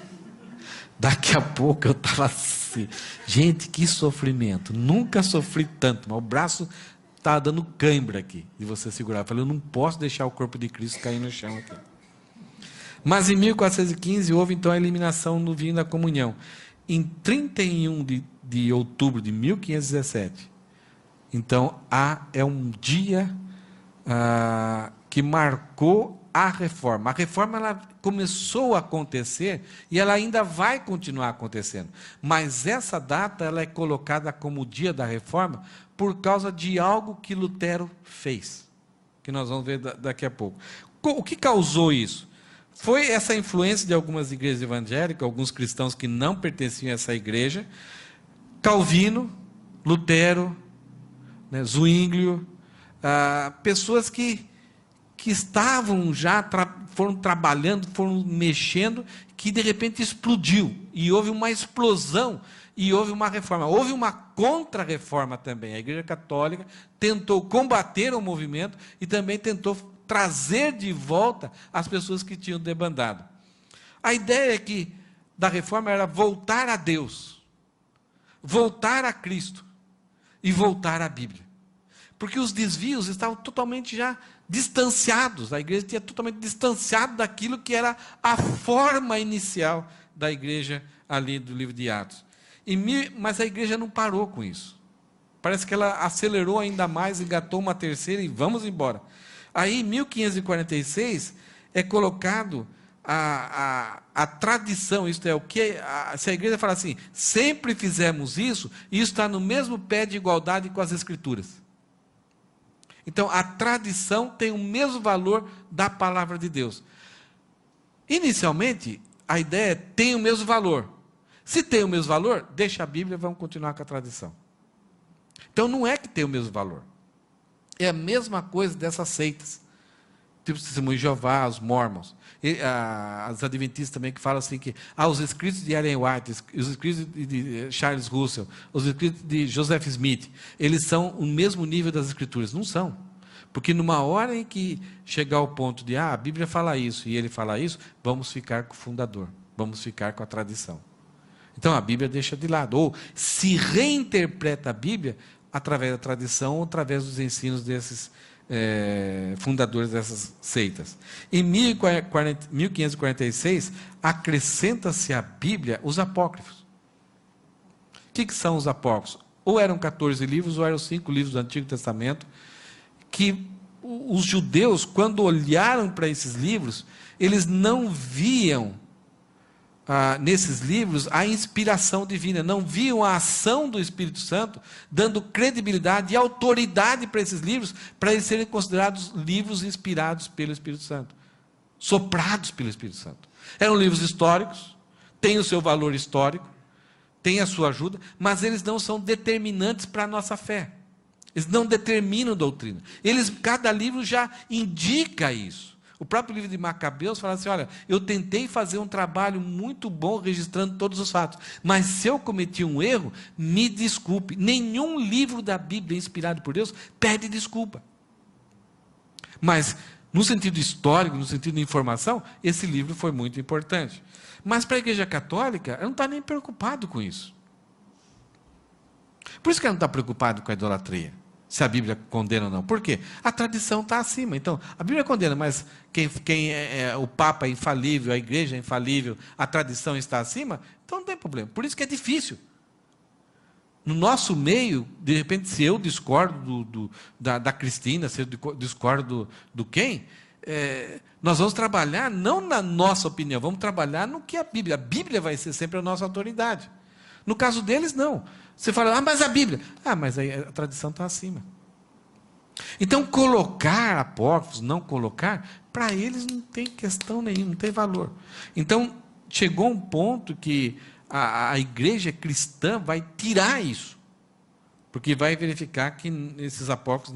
Daqui a pouco eu estava assim, gente, que sofrimento. Nunca sofri tanto, mas o braço estava dando cãibra aqui, de você segurar. Eu falei, eu não posso deixar o corpo de Cristo cair no chão aqui. Mas em 1415 houve então a eliminação no vinho da comunhão. Em 31 de outubro de 1517, então é um dia que marcou a reforma. A reforma ela começou a acontecer e ela ainda vai continuar acontecendo. Mas essa data ela é colocada como o dia da reforma por causa de algo que Lutero fez, que nós vamos ver daqui a pouco. O que causou isso? Foi essa influência de algumas igrejas evangélicas, alguns cristãos que não pertenciam a essa igreja, Calvino, Lutero, né, Zwinglio, pessoas que estavam já, foram trabalhando, foram mexendo, que de repente explodiu, e houve uma explosão, e houve uma reforma. Houve uma contra-reforma também. A Igreja Católica tentou combater o movimento e também tentou trazer de volta as pessoas que tinham debandado. A ideia da reforma era voltar a Deus, voltar a Cristo e voltar à Bíblia. Porque os desvios estavam totalmente já distanciados, a igreja tinha totalmente distanciado daquilo que era a forma inicial da igreja ali do livro de Atos. Mas a igreja não parou com isso. Parece que ela acelerou ainda mais, engatou uma terceira e vamos embora. Aí, em 1546, é colocado a tradição, isto é, se a igreja fala assim, sempre fizemos isso, isso está no mesmo pé de igualdade com as Escrituras. Então, a tradição tem o mesmo valor da palavra de Deus. Inicialmente, a ideia tem o mesmo valor. Se tem o mesmo valor, deixa a Bíblia e vamos continuar com a tradição. Então, não é que tem o mesmo valor. É a mesma coisa dessas seitas. Tipo o Testemunho de Jeová, os Mormons. As Adventistas também, que falam assim que os escritos de Ellen White, os escritos de Charles Russell, os escritos de Joseph Smith, eles são o mesmo nível das Escrituras. Não são. Porque numa hora em que chegar ao ponto de, a Bíblia fala isso e ele fala isso, vamos ficar com o fundador, vamos ficar com a tradição. Então a Bíblia deixa de lado. Ou se reinterpreta a Bíblia através da tradição ou através dos ensinos desses fundadores dessas seitas. Em 1546, acrescenta-se à Bíblia os apócrifos. O que são os apócrifos? ou eram 14 livros, ou eram 5 livros do Antigo Testamento, que os judeus, quando olharam para esses livros, eles não viam nesses livros a inspiração divina, não viam a ação do Espírito Santo, dando credibilidade e autoridade para esses livros, para eles serem considerados livros inspirados pelo Espírito Santo, soprados pelo Espírito Santo. Eram livros históricos, têm o seu valor histórico, têm a sua ajuda, mas eles não são determinantes para a nossa fé. Eles não determinam doutrina. Cada livro já indica isso. O próprio livro de Macabeus fala assim, olha, eu tentei fazer um trabalho muito bom registrando todos os fatos, mas se eu cometi um erro, me desculpe. Nenhum livro da Bíblia inspirado por Deus pede desculpa. Mas, no sentido histórico, no sentido de informação, esse livro foi muito importante. Mas para a Igreja Católica, ela não está nem preocupado com isso. Por isso que ela não está preocupada com a idolatria, se a Bíblia condena ou não. Por quê? A tradição está acima. Então, a Bíblia condena, mas o Papa é infalível, a Igreja é infalível, a tradição está acima, então não tem problema. Por isso que é difícil. No nosso meio, de repente, se eu discordo da Cristina, se eu discordo do Ken, nós vamos trabalhar não na nossa opinião, vamos trabalhar no que a Bíblia vai ser sempre a nossa autoridade. No caso deles, não. Você fala, mas a Bíblia. Mas aí a tradição está acima. Então, colocar apócrifos, não colocar, para eles não tem questão nenhuma, não tem valor. Então, chegou um ponto que a igreja cristã vai tirar isso, porque vai verificar que esses apócrifos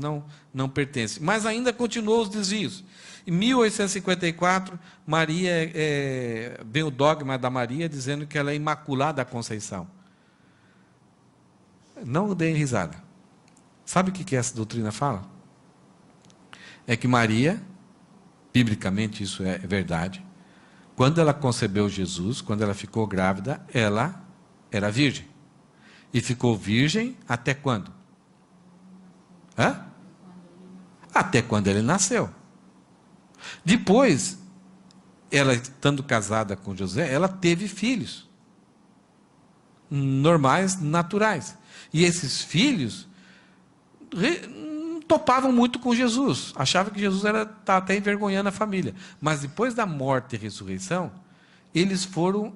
não pertencem. Mas ainda continuou os desvios. Em 1854, Maria, vem o dogma da Maria, dizendo que ela é imaculada à Conceição. Não deem risada. Sabe o que essa doutrina fala? É que Maria, biblicamente isso é verdade, quando ela concebeu Jesus, quando ela ficou grávida, ela era virgem. E ficou virgem até quando? Até quando ele nasceu. Depois, ela estando casada com José, ela teve filhos. Normais, naturais. E esses filhos topavam muito com Jesus. Achavam que Jesus estava até envergonhando a família. Mas depois da morte e ressurreição, eles foram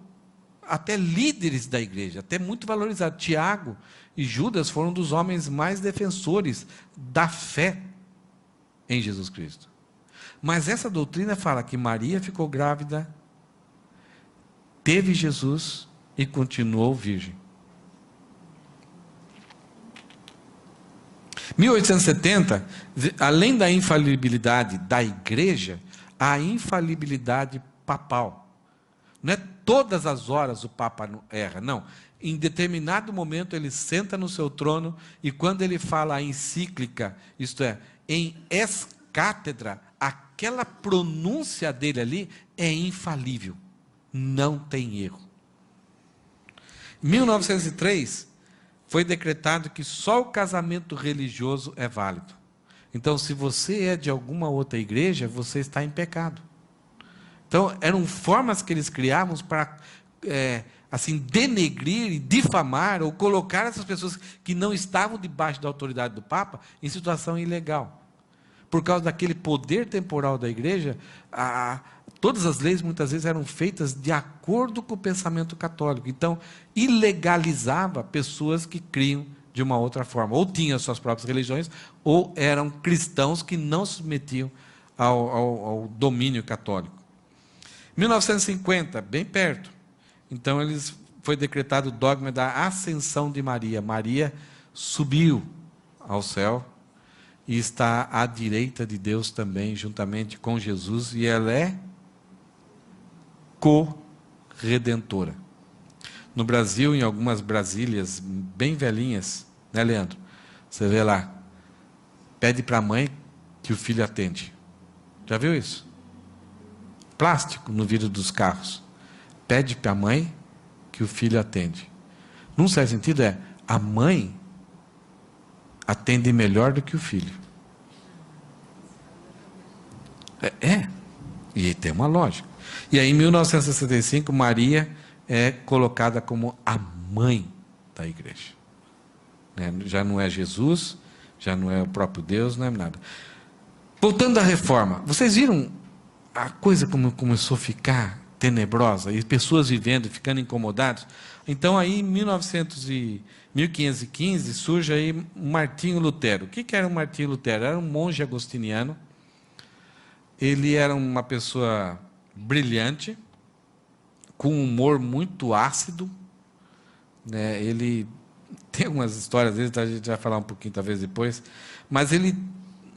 até líderes da igreja, até muito valorizados. Tiago e Judas foram dos homens mais defensores da fé em Jesus Cristo. Mas essa doutrina fala que Maria ficou grávida, teve Jesus e continuou virgem. 1870, além da infalibilidade da igreja, a infalibilidade papal. Não é todas as horas o Papa erra, não. Em determinado momento ele senta no seu trono e quando ele fala a encíclica, isto é, em ex-cátedra, aquela pronúncia dele ali é infalível, não tem erro. Em 1903, foi decretado que só o casamento religioso é válido. Então, se você é de alguma outra igreja, você está em pecado. Então, eram formas que eles criavam para, assim, denegrir e difamar, ou colocar essas pessoas que não estavam debaixo da autoridade do Papa em situação ilegal. Por causa daquele poder temporal da igreja, todas as leis muitas vezes eram feitas de acordo com o pensamento católico. Então, ilegalizava pessoas que criam de uma outra forma. Ou tinham suas próprias religiões, ou eram cristãos que não se submetiam ao domínio católico. 1950, bem perto, então foi decretado o dogma da ascensão de Maria. Maria subiu ao céu e está à direita de Deus também, juntamente com Jesus, e ela é co-redentora. No Brasil, em algumas Brasílias bem velhinhas, né, Leandro? Você vê lá, pede para a mãe que o filho atende. Já viu isso? Plástico no vidro dos carros. Pede para a mãe que o filho atende. Num certo sentido a mãe atende melhor do que o filho. E tem uma lógica. E aí, em 1965, Maria é colocada como a mãe da igreja. né? Já não é Jesus, já não é o próprio Deus, não é nada. Voltando à reforma, vocês viram a coisa como começou a ficar tenebrosa, e pessoas vivendo, ficando incomodados? Então, aí, em 1515, surge aí Martinho Lutero. O que era o Martinho Lutero? Era um monge agostiniano. Ele era uma pessoa brilhante, com um humor muito ácido, né? Ele tem algumas histórias dele, a gente vai falar um pouquinho talvez depois, mas ele,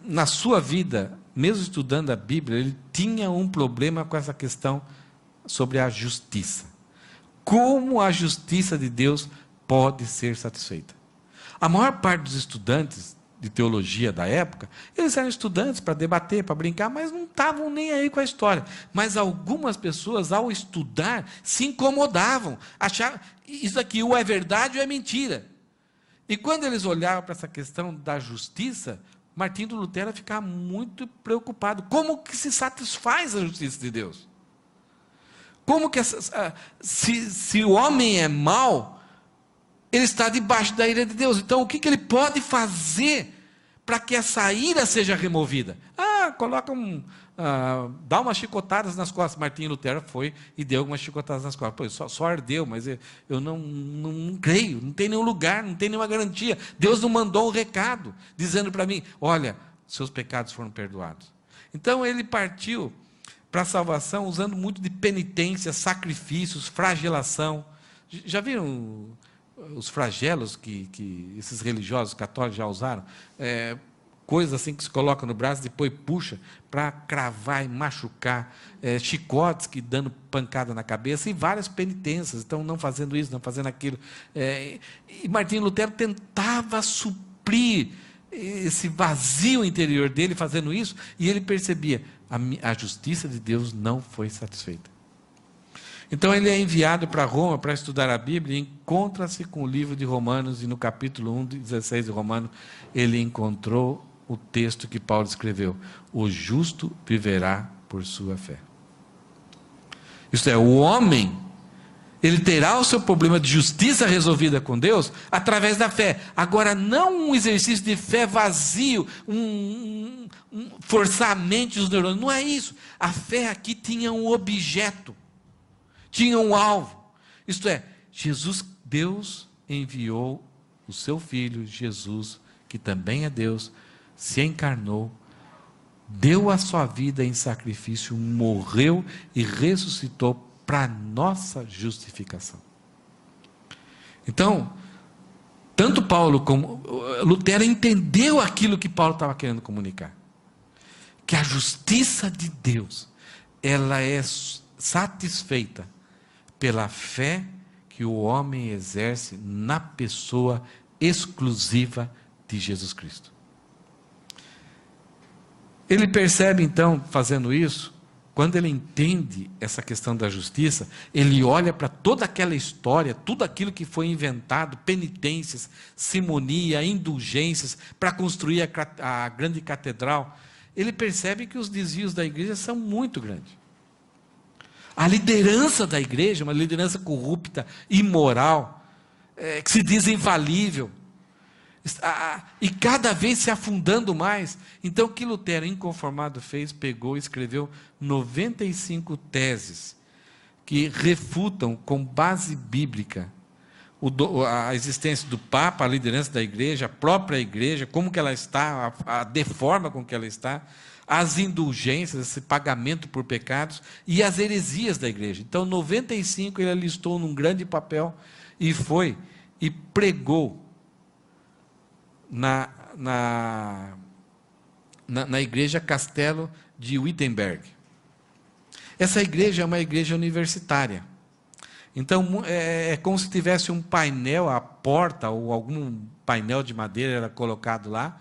na sua vida, mesmo estudando a Bíblia, ele tinha um problema com essa questão sobre a justiça. Como a justiça de Deus pode ser satisfeita? A maior parte dos estudantes de teologia da época, eles eram estudantes para debater, para brincar, mas não estavam nem aí com a história. Mas algumas pessoas, ao estudar, se incomodavam, achavam, isso aqui ou é verdade ou é mentira. E quando eles olhavam para essa questão da justiça, Martinho Lutero ficava muito preocupado. Como que se satisfaz a justiça de Deus? Como que se o homem é mau, ele está debaixo da ira de Deus. Então, o que ele pode fazer para que essa ira seja removida? Dá umas chicotadas nas costas. Martinho Lutero foi e deu algumas chicotadas nas costas. Pô, só ardeu, mas eu não creio, não tem nenhum lugar, não tem nenhuma garantia. Deus não mandou um recado dizendo para mim, olha, seus pecados foram perdoados. Então, ele partiu para a salvação usando muito de penitência, sacrifícios, flagelação. Já viram os flagelos que esses religiosos católicos já usaram? Coisas assim que se coloca no braço, depois puxa para cravar e machucar, chicotes que dando pancada na cabeça, e várias penitências, então não fazendo isso, não fazendo aquilo. E Martinho Lutero tentava suprir esse vazio interior dele fazendo isso, e ele percebia, a justiça de Deus não foi satisfeita. Então ele é enviado para Roma para estudar a Bíblia, e encontra-se com o livro de Romanos, e no capítulo 1, 16 de Romanos, ele encontrou o texto que Paulo escreveu: o justo viverá por sua fé. Isto é, o homem, ele terá o seu problema de justiça resolvida com Deus através da fé. Agora, não um exercício de fé vazio, forçar a mente dos neurônios, não é isso. A fé aqui tinha um objeto, tinha um alvo. Isto é, Deus enviou o seu Filho, Jesus, que também é Deus, se encarnou, deu a sua vida em sacrifício, morreu e ressuscitou para a nossa justificação. Então, tanto Paulo como Lutero entendeu aquilo que Paulo estava querendo comunicar. Que a justiça de Deus, ela é satisfeita pela fé que o homem exerce na pessoa exclusiva de Jesus Cristo. Ele percebe então, fazendo isso, quando ele entende essa questão da justiça, ele olha para toda aquela história, tudo aquilo que foi inventado, penitências, simonia, indulgências, para construir a grande catedral, ele percebe que os desvios da igreja são muito grandes. A liderança da igreja, uma liderança corrupta, imoral, que se diz infalível, e cada vez se afundando mais. Então, o que Lutero, inconformado, fez? Pegou e escreveu 95 teses que refutam com base bíblica a existência do Papa, a liderança da igreja, a própria igreja, como que ela está, a deforma com que ela está, as indulgências, esse pagamento por pecados, e as heresias da igreja. Então, 95 ele alistou num grande papel e foi e pregou na igreja Castelo de Wittenberg. Essa igreja é uma igreja universitária. Então, é como se tivesse um painel, a porta, ou algum painel de madeira era colocado lá.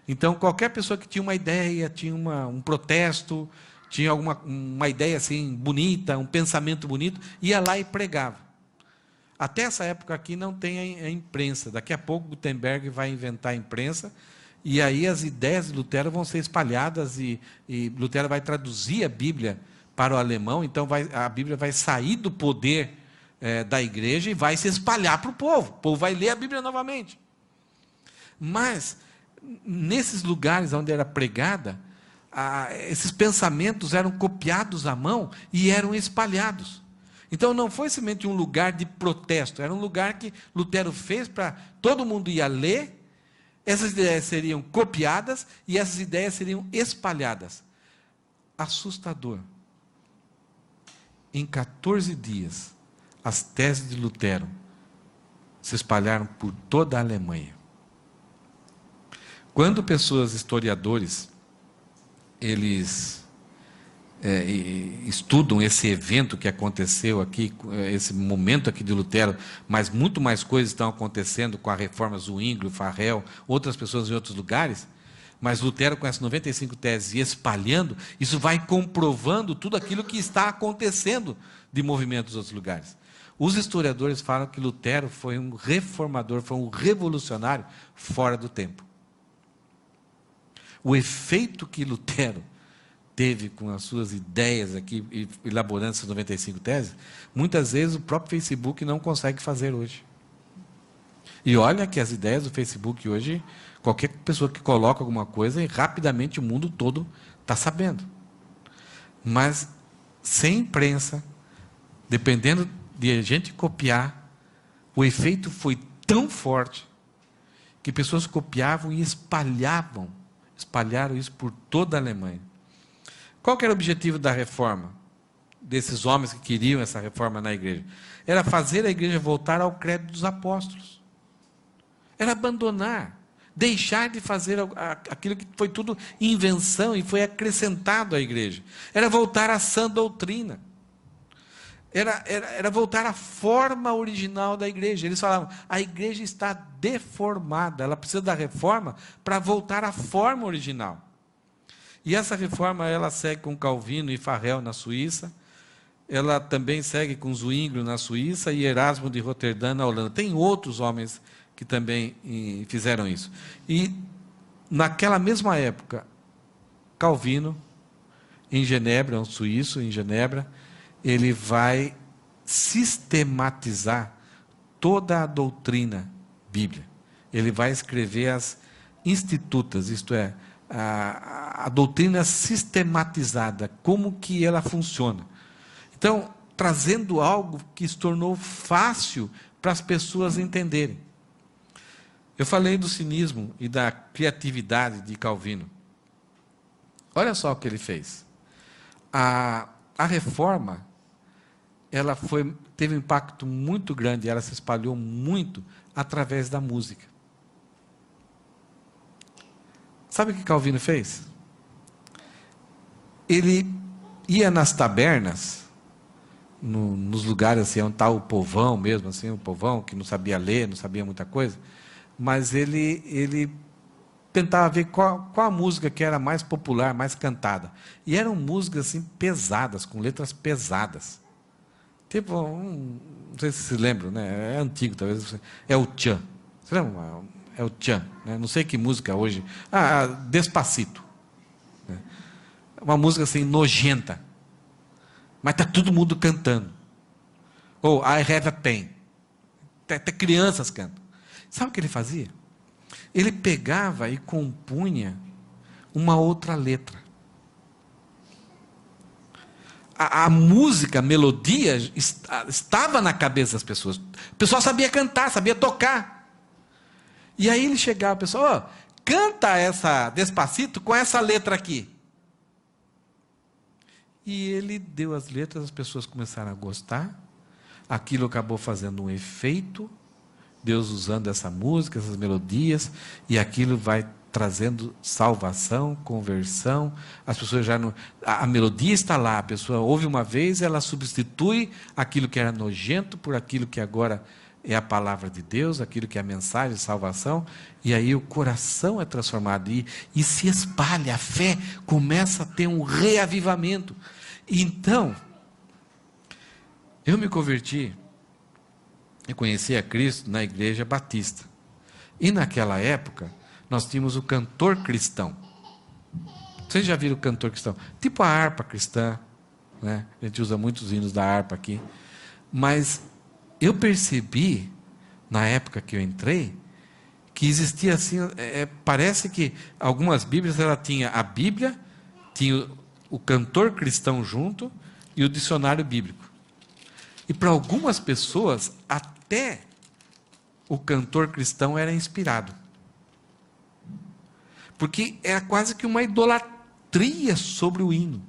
Então, qualquer pessoa que tinha uma ideia, tinha um protesto, tinha uma ideia assim bonita, um pensamento bonito, ia lá e pregava. Até essa época aqui não tem a imprensa. Daqui a pouco Gutenberg vai inventar a imprensa, e aí as ideias de Lutero vão ser espalhadas, e Lutero vai traduzir a Bíblia para o alemão. Então a Bíblia vai sair do poder da igreja e vai se espalhar para o povo. O povo vai ler a Bíblia novamente. Mas, nesses lugares onde era pregada, esses pensamentos eram copiados à mão e eram espalhados. Então, não foi simplesmente um lugar de protesto, era um lugar que Lutero fez para todo mundo ia ler, essas ideias seriam copiadas e essas ideias seriam espalhadas. Assustador. Em 14 dias, as teses de Lutero se espalharam por toda a Alemanha. Quando pessoas, historiadores, eles estudam esse evento que aconteceu aqui, esse momento aqui de Lutero, mas muito mais coisas estão acontecendo com a reforma Zwinglio, Farel, outras pessoas em outros lugares, mas Lutero com essas 95 teses e espalhando, isso vai comprovando tudo aquilo que está acontecendo de movimentos em outros lugares. Os historiadores falam que Lutero foi um reformador, foi um revolucionário fora do tempo. O efeito que Lutero teve com as suas ideias aqui, elaborando essas 95 teses, muitas vezes o próprio Facebook não consegue fazer hoje. E olha que as ideias do Facebook hoje, qualquer pessoa que coloca alguma coisa, e rapidamente o mundo todo está sabendo. Mas, sem imprensa, dependendo de a gente copiar, o efeito foi tão forte, que pessoas copiavam e espalharam isso por toda a Alemanha. Qual que era o objetivo da reforma? Desses homens que queriam essa reforma na igreja? Era fazer a igreja voltar ao credo dos apóstolos. Era abandonar, deixar de fazer aquilo que foi tudo invenção e foi acrescentado à igreja. Era voltar à sã doutrina. Era voltar à forma original da igreja. Eles falavam, a igreja está deformada, ela precisa da reforma para voltar à forma original. E essa reforma, ela segue com Calvino e Farel na Suíça, ela também segue com Zwinglio na Suíça e Erasmo de Roterdã na Holanda. Tem outros homens que também fizeram isso. E, naquela mesma época, Calvino, em Genebra, um suíço, em Genebra, ele vai sistematizar toda a doutrina bíblica. Ele vai escrever as institutas, isto é, a doutrina sistematizada, como que ela funciona. Então, trazendo algo que se tornou fácil para as pessoas entenderem. Eu falei do cinismo e da criatividade de Calvino. Olha só o que ele fez. A reforma, ela teve um impacto muito grande, ela se espalhou muito através da música. Sabe o que Calvino fez? Ele ia nas tabernas, nos lugares assim, onde está o povão mesmo, assim, o povão que não sabia ler, não sabia muita coisa, mas ele tentava ver qual a música que era mais popular, mais cantada. E eram músicas assim, pesadas, com letras pesadas. Tipo, não sei se vocês lembram, né? É antigo, talvez. É o Tchan. Você lembra? É o Tchan. Né? Não sei que música hoje. Despacito. Uma música assim, nojenta. Mas está todo mundo cantando. Ou I Have a Pain. Até crianças cantam. Sabe o que ele fazia? Ele pegava e compunha uma outra letra. A música, a melodia, estava na cabeça das pessoas. O pessoal sabia cantar, sabia tocar. E aí ele chegava, o pessoal, canta essa Despacito com essa letra aqui. E ele deu as letras, as pessoas começaram a gostar. Aquilo acabou fazendo um efeito. Deus usando essa música, essas melodias, e aquilo vai trazendo salvação, conversão. As pessoas já não... A melodia está lá, a pessoa ouve uma vez, ela substitui aquilo que era nojento por aquilo que agora é a palavra de Deus, aquilo que é a mensagem de salvação, e aí o coração é transformado, e se espalha, a fé começa a ter um reavivamento. Então, eu me converti, eu conheci a Cristo na igreja batista, e naquela época, nós tínhamos o cantor cristão. Vocês já viram o cantor cristão? Tipo a harpa cristã, né? A gente usa muitos hinos da harpa aqui, mas eu percebi, na época que eu entrei, que existia assim, parece que algumas Bíblias, ela tinha a Bíblia, tinha o cantor cristão junto e o dicionário bíblico. E para algumas pessoas, até o cantor cristão era inspirado. Porque era quase que uma idolatria sobre o hino.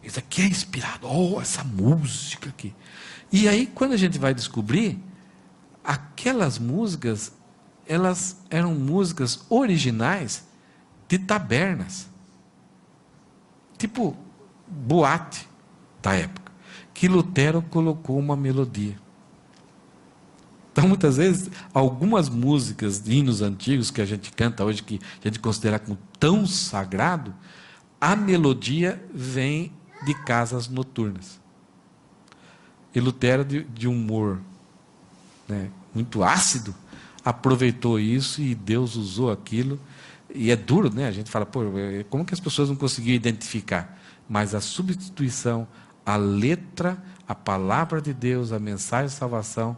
Isso aqui é inspirado, essa música aqui. E aí, quando a gente vai descobrir, aquelas músicas, elas eram músicas originais de tabernas. Tipo, boate da época. Que Lutero colocou uma melodia. Então, muitas vezes, algumas músicas de hinos antigos que a gente canta hoje, que a gente considera como tão sagrado, a melodia vem de casas noturnas. E Lutero, de humor, né, muito ácido, aproveitou isso e Deus usou aquilo. E é duro, né? A gente fala, pô, como que as pessoas não conseguiam identificar? Mas a substituição, a letra, a palavra de Deus, a mensagem de salvação,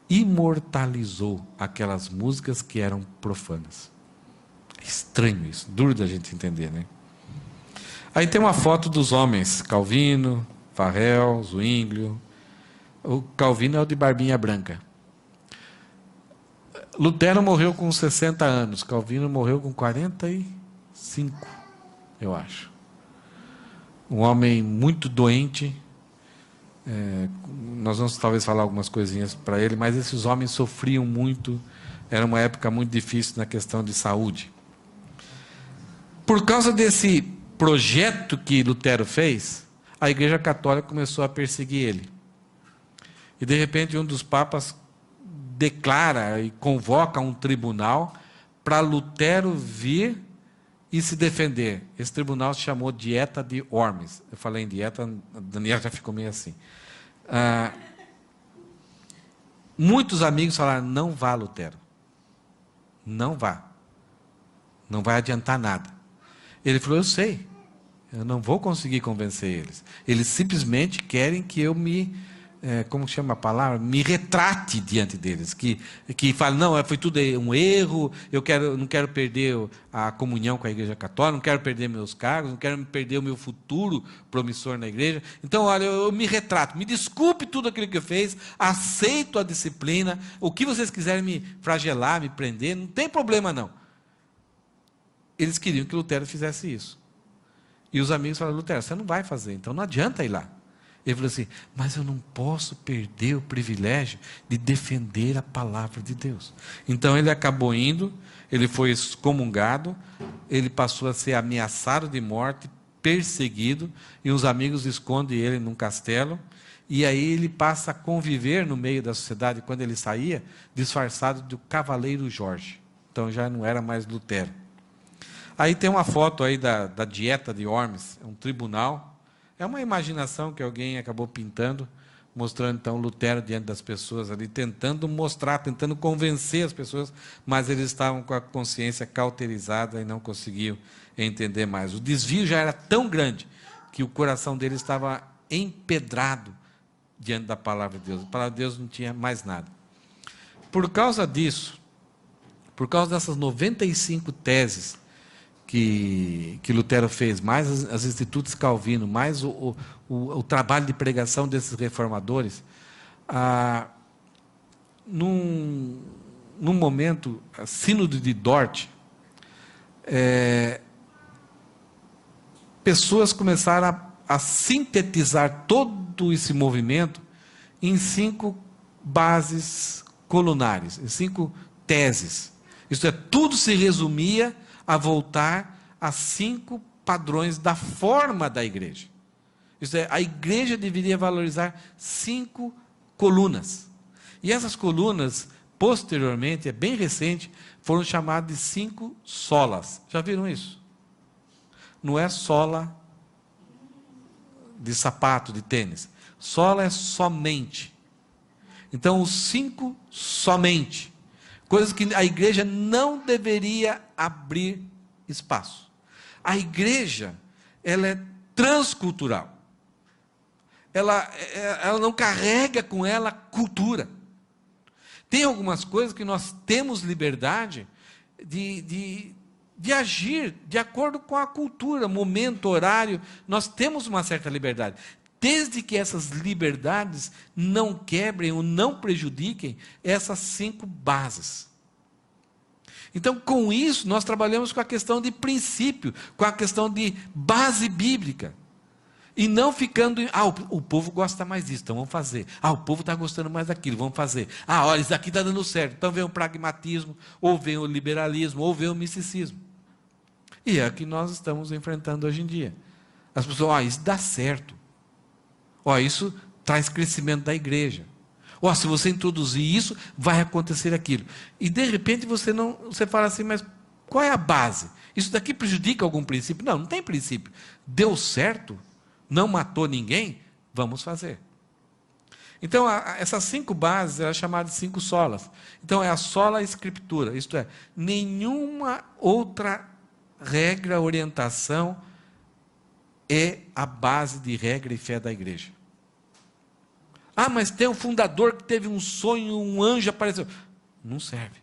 imortalizou aquelas músicas que eram profanas. É estranho isso, duro da gente entender, né? Aí tem uma foto dos homens, Calvino, Farel, Zwinglio. O Calvino é o de barbinha branca. Lutero morreu com 60 anos, Calvino morreu com 45, eu acho. Um homem muito doente. Nós vamos talvez falar algumas coisinhas para ele, mas esses homens sofriam muito, era uma época muito difícil na questão de saúde. Por causa desse projeto que Lutero fez, a Igreja Católica começou a perseguir ele. E de repente um dos papas declara e convoca um tribunal para Lutero vir e se defender. Esse tribunal se chamou Dieta de Worms. Eu falei em dieta, a Daniela já ficou meio assim. Muitos amigos falaram, não vá, Lutero. Não vá. Não vai adiantar nada. Ele falou, eu sei. Eu não vou conseguir convencer eles. Eles simplesmente querem que eu como chama a palavra? Me retrate diante deles. Que fale, não, foi tudo um erro, não quero perder a comunhão com a Igreja Católica, não quero perder meus cargos, não quero perder o meu futuro promissor na igreja. Então, olha, eu me retrato, me desculpe tudo aquilo que eu fiz, aceito a disciplina, o que vocês quiserem me flagelar, me prender, não tem problema não. Eles queriam que Lutero fizesse isso. E os amigos falaram, Lutero, você não vai fazer, então não adianta ir lá. Ele falou assim, mas eu não posso perder o privilégio de defender a palavra de Deus. Então ele acabou indo, ele foi excomungado, ele passou a ser ameaçado de morte, perseguido, e os amigos escondem ele num castelo, e aí ele passa a conviver no meio da sociedade, quando ele saía, disfarçado do Cavaleiro Jorge. Então já não era mais Lutero. Aí tem uma foto aí da Dieta de Worms, é um tribunal. É uma imaginação que alguém acabou pintando, mostrando então Lutero diante das pessoas ali, tentando mostrar, tentando convencer as pessoas, mas eles estavam com a consciência cauterizada e não conseguiam entender mais. O desvio já era tão grande que o coração deles estava empedrado diante da palavra de Deus. A palavra de Deus não tinha mais nada. Por causa disso, por causa dessas 95 teses que Lutero fez, mais as Institutos Calvino, mais o trabalho de pregação desses reformadores, num momento, a Sínodo de Dort, pessoas começaram a sintetizar todo esse movimento em 5 bases colunares, em 5 teses. Isto é, tudo se resumia a voltar a 5 padrões da forma da igreja. Isto é, a igreja deveria valorizar 5 colunas. E essas colunas, posteriormente, é bem recente, foram chamadas de 5 solas. Já viram isso? Não é sola de sapato, de tênis. Sola é somente. Então, os 5 somente. Coisas que a igreja não deveria abrir espaço. A igreja, ela é transcultural. Ela não carrega com ela cultura. Tem algumas coisas que nós temos liberdade de agir de acordo com a cultura, momento, horário. Nós temos uma certa liberdade. Desde que essas liberdades não quebrem ou não prejudiquem essas 5 bases. Então, com isso, nós trabalhamos com a questão de princípio, com a questão de base bíblica. E não ficando, o povo gosta mais disso, então vamos fazer. O povo está gostando mais daquilo, vamos fazer. Olha, isso daqui está dando certo. Então vem o pragmatismo, ou vem o liberalismo, ou vem o misticismo. E é o que nós estamos enfrentando hoje em dia. As pessoas, isso dá certo. Isso traz crescimento da igreja. Se você introduzir isso, vai acontecer aquilo. E de repente você fala assim, mas qual é a base? Isso daqui prejudica algum princípio? Não tem princípio. Deu certo? Não matou ninguém? Vamos fazer. Então, essas 5 bases eram chamadas de 5 solas. Então, é a sola escritura, isto é, nenhuma outra regra, orientação é a base de regra e fé da igreja. Mas tem um fundador que teve um sonho, um anjo apareceu. Não serve.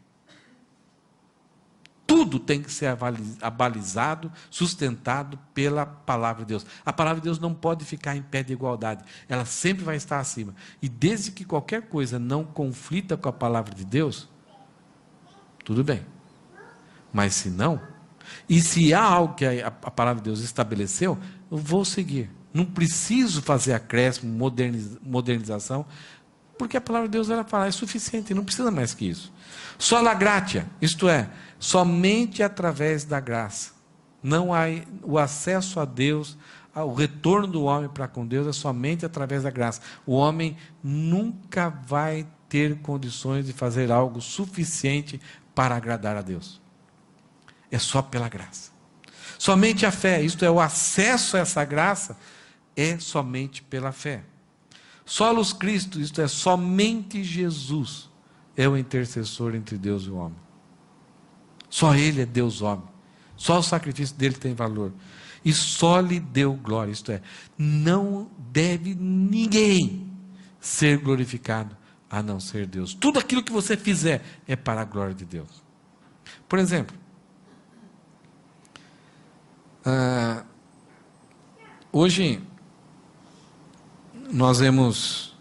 Tudo tem que ser abalizado, sustentado pela palavra de Deus. A palavra de Deus não pode ficar em pé de igualdade. Ela sempre vai estar acima. E desde que qualquer coisa não conflita com a palavra de Deus, tudo bem. Mas se não, e se há algo que a palavra de Deus estabeleceu, eu vou seguir. Não preciso fazer acréscimo, modernização, porque a palavra de Deus ela fala, é suficiente, não precisa mais que isso. Sola gratia, isto é, somente através da graça. Não há o acesso a Deus, o retorno do homem para com Deus é somente através da graça. O homem nunca vai ter condições de fazer algo suficiente para agradar a Deus. É só pela graça. Somente a fé, isto é, o acesso a essa graça, é somente pela fé. Solos Cristo, isto é, somente Jesus é o intercessor entre Deus e o homem. Só Ele é Deus homem. Só o sacrifício dele tem valor. E só lhe deu glória, isto é, não deve ninguém ser glorificado a não ser Deus. Tudo aquilo que você fizer é para a glória de Deus. Por exemplo, hoje nós vemos,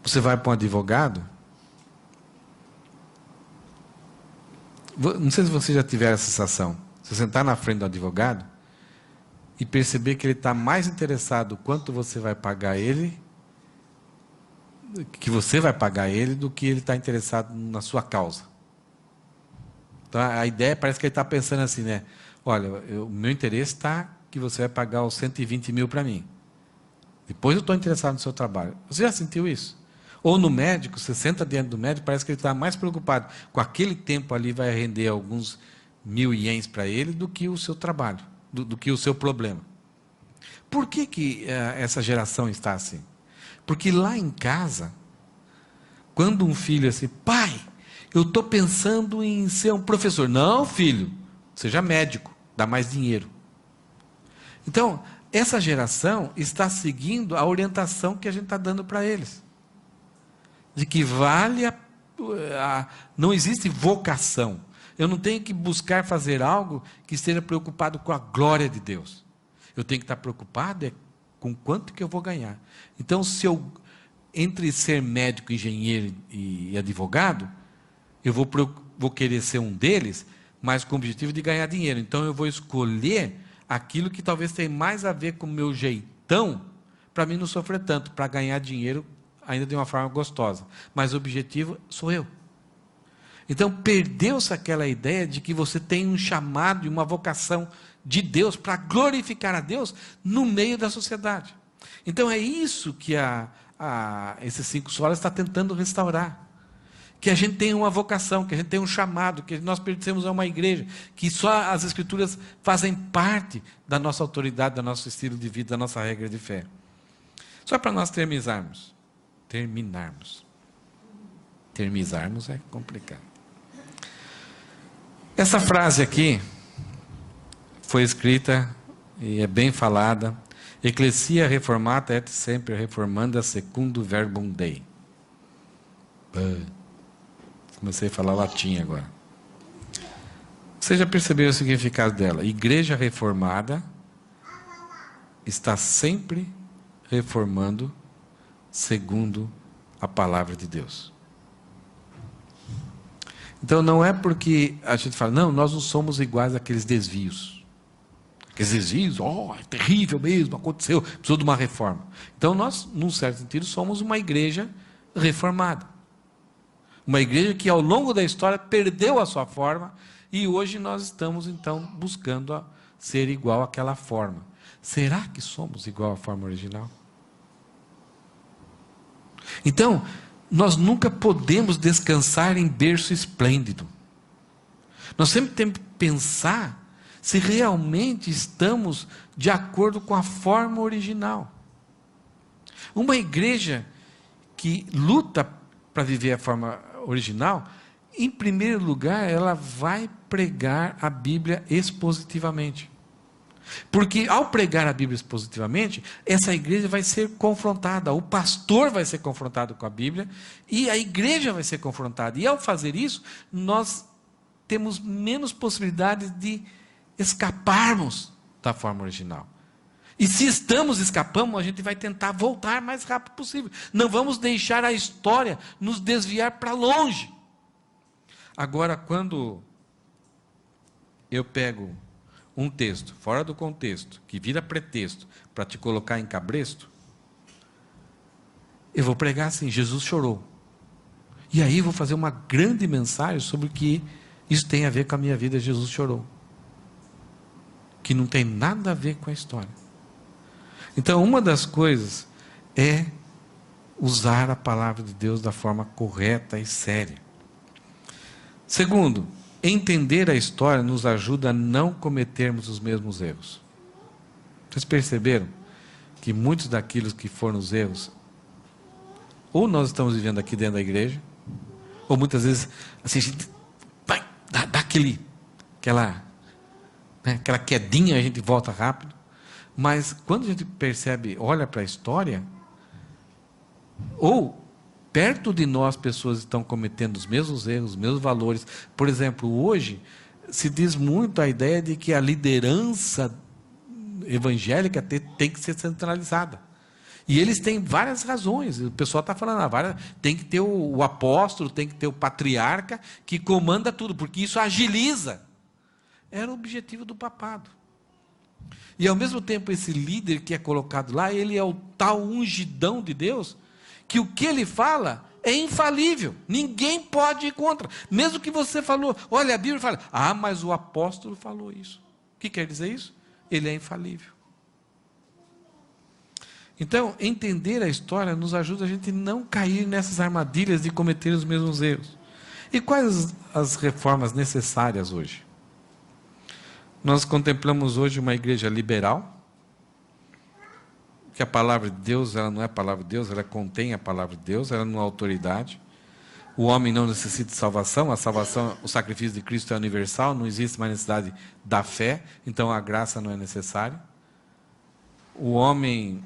você vai para um advogado, não sei se você já tiver essa sensação, você sentar na frente do advogado e perceber que ele está mais interessado quanto você vai pagar ele, que você vai pagar ele, do que ele está interessado na sua causa. Então a ideia parece que ele está pensando assim, né? Olha, o meu interesse está que você vai pagar os 120 mil para mim. Depois eu estou interessado no seu trabalho. Você já sentiu isso? Ou no médico, você senta diante do médico, parece que ele está mais preocupado com aquele tempo ali, vai render alguns 1.000 ienes para ele, do que o seu trabalho, do que o seu problema. Por que essa geração está assim? Porque lá em casa, quando um filho é assim, pai, eu estou pensando em ser um professor. Não, filho, seja médico, dá mais dinheiro. Então, essa geração está seguindo a orientação que a gente está dando para eles. De que não existe vocação. Eu não tenho que buscar fazer algo que esteja preocupado com a glória de Deus. Eu tenho que estar preocupado com quanto que eu vou ganhar. Então, entre ser médico, engenheiro e advogado, eu vou querer ser um deles, mas com o objetivo de ganhar dinheiro. Então, eu vou escolher aquilo que talvez tenha mais a ver com o meu jeitão, para mim não sofrer tanto, para ganhar dinheiro ainda de uma forma gostosa. Mas o objetivo sou eu. Então, perdeu-se aquela ideia de que você tem um chamado e uma vocação de Deus para glorificar a Deus no meio da sociedade. Então, é isso que esses 5 solas está tentando restaurar. Que a gente tenha uma vocação, que a gente tenha um chamado, que nós pertencemos a uma igreja, que só as Escrituras fazem parte da nossa autoridade, do nosso estilo de vida, da nossa regra de fé. Só para nós terminarmos. Terminarmos é complicado. Essa frase aqui foi escrita e é bem falada. Ecclesia reformata et sempre reformanda secundo verbum Dei. Comecei a falar latim agora. Você já percebeu o significado dela? Igreja reformada está sempre reformando segundo a palavra de Deus. Então não é porque a gente fala, não, nós não somos iguais àqueles desvios. Aqueles desvios, é terrível mesmo, aconteceu, precisou de uma reforma. Então nós, num certo sentido, somos uma igreja reformada. Uma igreja que ao longo da história perdeu a sua forma e hoje nós estamos então buscando ser igual àquela forma. Será que somos igual à forma original? Então, nós nunca podemos descansar em berço esplêndido. Nós sempre temos que pensar se realmente estamos de acordo com a forma original. Uma igreja que luta para viver a forma original, em primeiro lugar, ela vai pregar a Bíblia expositivamente. Porque ao pregar a Bíblia expositivamente, essa igreja vai ser confrontada, o pastor vai ser confrontado com a Bíblia, e a igreja vai ser confrontada. E ao fazer isso, nós temos menos possibilidades de escaparmos da forma original. E se estamos escapando, a gente vai tentar voltar o mais rápido possível. Não vamos deixar a história nos desviar para longe. Agora, quando eu pego um texto fora do contexto, que vira pretexto para te colocar em cabresto, eu vou pregar assim, Jesus chorou. E aí vou fazer uma grande mensagem sobre o que isso tem a ver com a minha vida, Jesus chorou. Que não tem nada a ver com a história. Então, uma das coisas é usar a palavra de Deus da forma correta e séria. Segundo, entender a história nos ajuda a não cometermos os mesmos erros. Vocês perceberam que muitos daqueles que foram os erros, ou nós estamos vivendo aqui dentro da igreja, ou muitas vezes assim, a gente vai dar aquela quedinha, a gente volta rápido. Mas quando a gente percebe, olha para a história, ou perto de nós pessoas estão cometendo os mesmos erros, os mesmos valores. Por exemplo, hoje se diz muito a ideia de que a liderança evangélica tem que ser centralizada. E eles têm várias razões. O pessoal está falando, tem que ter o apóstolo, tem que ter o patriarca que comanda tudo, porque isso agiliza. Era o objetivo do papado. E ao mesmo tempo esse líder que é colocado lá, ele é o tal ungidão de Deus, que o que ele fala é infalível, ninguém pode ir contra. Mesmo que você falou, olha, a Bíblia fala, mas o apóstolo falou isso. O que quer dizer isso? Ele é infalível. Então, entender a história nos ajuda a gente não cair nessas armadilhas de cometer os mesmos erros. E quais as reformas necessárias hoje? Nós contemplamos hoje uma igreja liberal, que a palavra de Deus, ela não é a palavra de Deus, ela contém a palavra de Deus, ela não é autoridade. O homem não necessita de salvação, a salvação, o sacrifício de Cristo é universal, não existe mais necessidade da fé, então a graça não é necessária. O homem,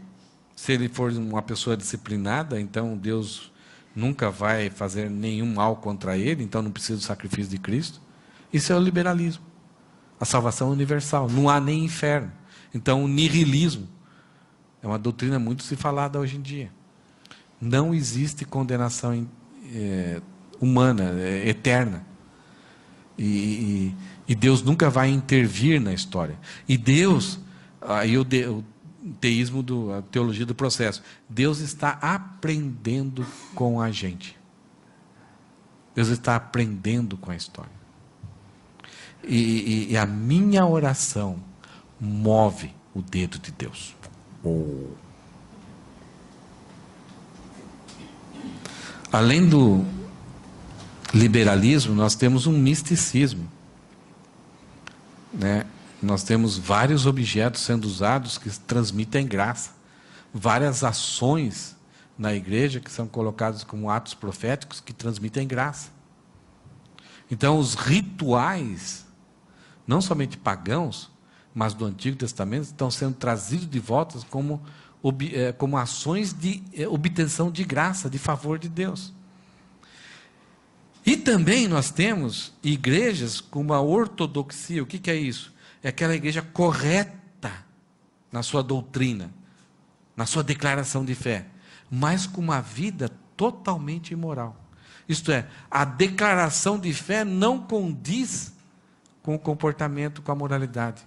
se ele for uma pessoa disciplinada, então Deus nunca vai fazer nenhum mal contra ele, então não precisa do sacrifício de Cristo. Isso é o liberalismo. A salvação é universal, não há nem inferno. Então o nihilismo é uma doutrina muito se falada hoje em dia. Não existe condenação humana, eterna. E Deus nunca vai intervir na história. E Deus, aí o teísmo, a teologia do processo, Deus está aprendendo com a gente. Deus está aprendendo com a história. E a minha oração move o dedo de Deus. Além do liberalismo, nós temos um misticismo, né? Nós temos vários objetos sendo usados que transmitem graça, várias ações na igreja que são colocadas como atos proféticos que transmitem graça. Então os rituais, não somente pagãos, mas do Antigo Testamento, estão sendo trazidos de volta como ações de obtenção de graça, de favor de Deus. E também nós temos igrejas com uma ortodoxia. O que é isso? É aquela igreja correta na sua doutrina, na sua declaração de fé, mas com uma vida totalmente imoral. Isto é, a declaração de fé não condiz com o comportamento, com a moralidade,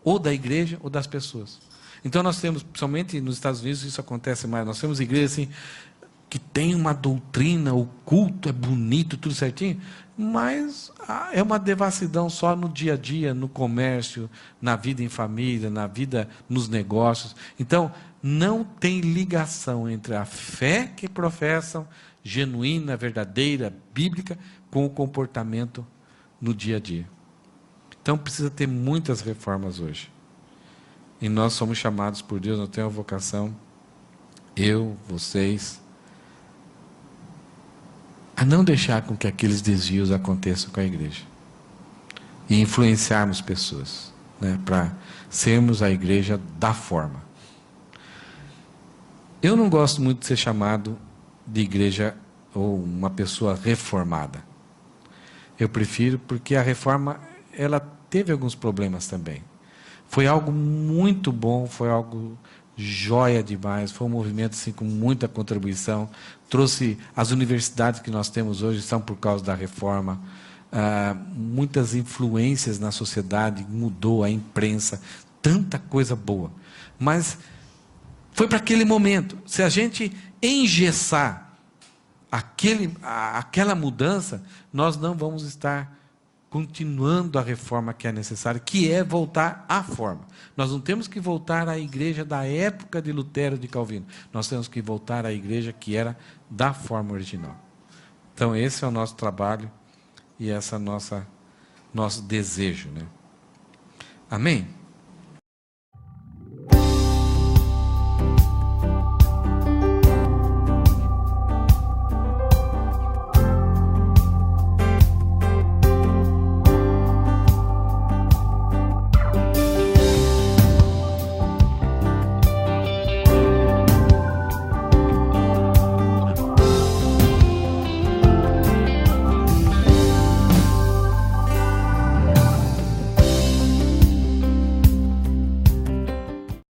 ou da igreja ou das pessoas. Então nós temos, principalmente nos Estados Unidos isso acontece mais, nós temos igrejas assim, que tem uma doutrina, o culto é bonito, tudo certinho, mas é uma devassidão só no dia a dia, no comércio, na vida em família, na vida nos negócios. Então, não tem ligação entre a fé que professam, genuína, verdadeira, bíblica, com o comportamento no dia a dia. Então, precisa ter muitas reformas hoje. E nós somos chamados por Deus, nós temos uma vocação, eu, vocês, a não deixar com que aqueles desvios aconteçam com a igreja. E influenciarmos pessoas, né, para sermos a igreja da forma. Eu não gosto muito de ser chamado de igreja ou uma pessoa reformada. Eu prefiro, porque a reforma, ela teve alguns problemas também. Foi algo muito bom, foi algo joia demais, foi um movimento assim, com muita contribuição, trouxe as universidades que nós temos hoje, são por causa da reforma, muitas influências na sociedade, mudou a imprensa, tanta coisa boa, mas foi para aquele momento. Se a gente engessar aquela mudança, nós não vamos estar continuando a reforma que é necessária, que é voltar à forma. Nós não temos que voltar à igreja da época de Lutero e de Calvino. Nós temos que voltar à igreja que era da forma original. Então, esse é o nosso trabalho e esse é o nosso desejo, né? Amém?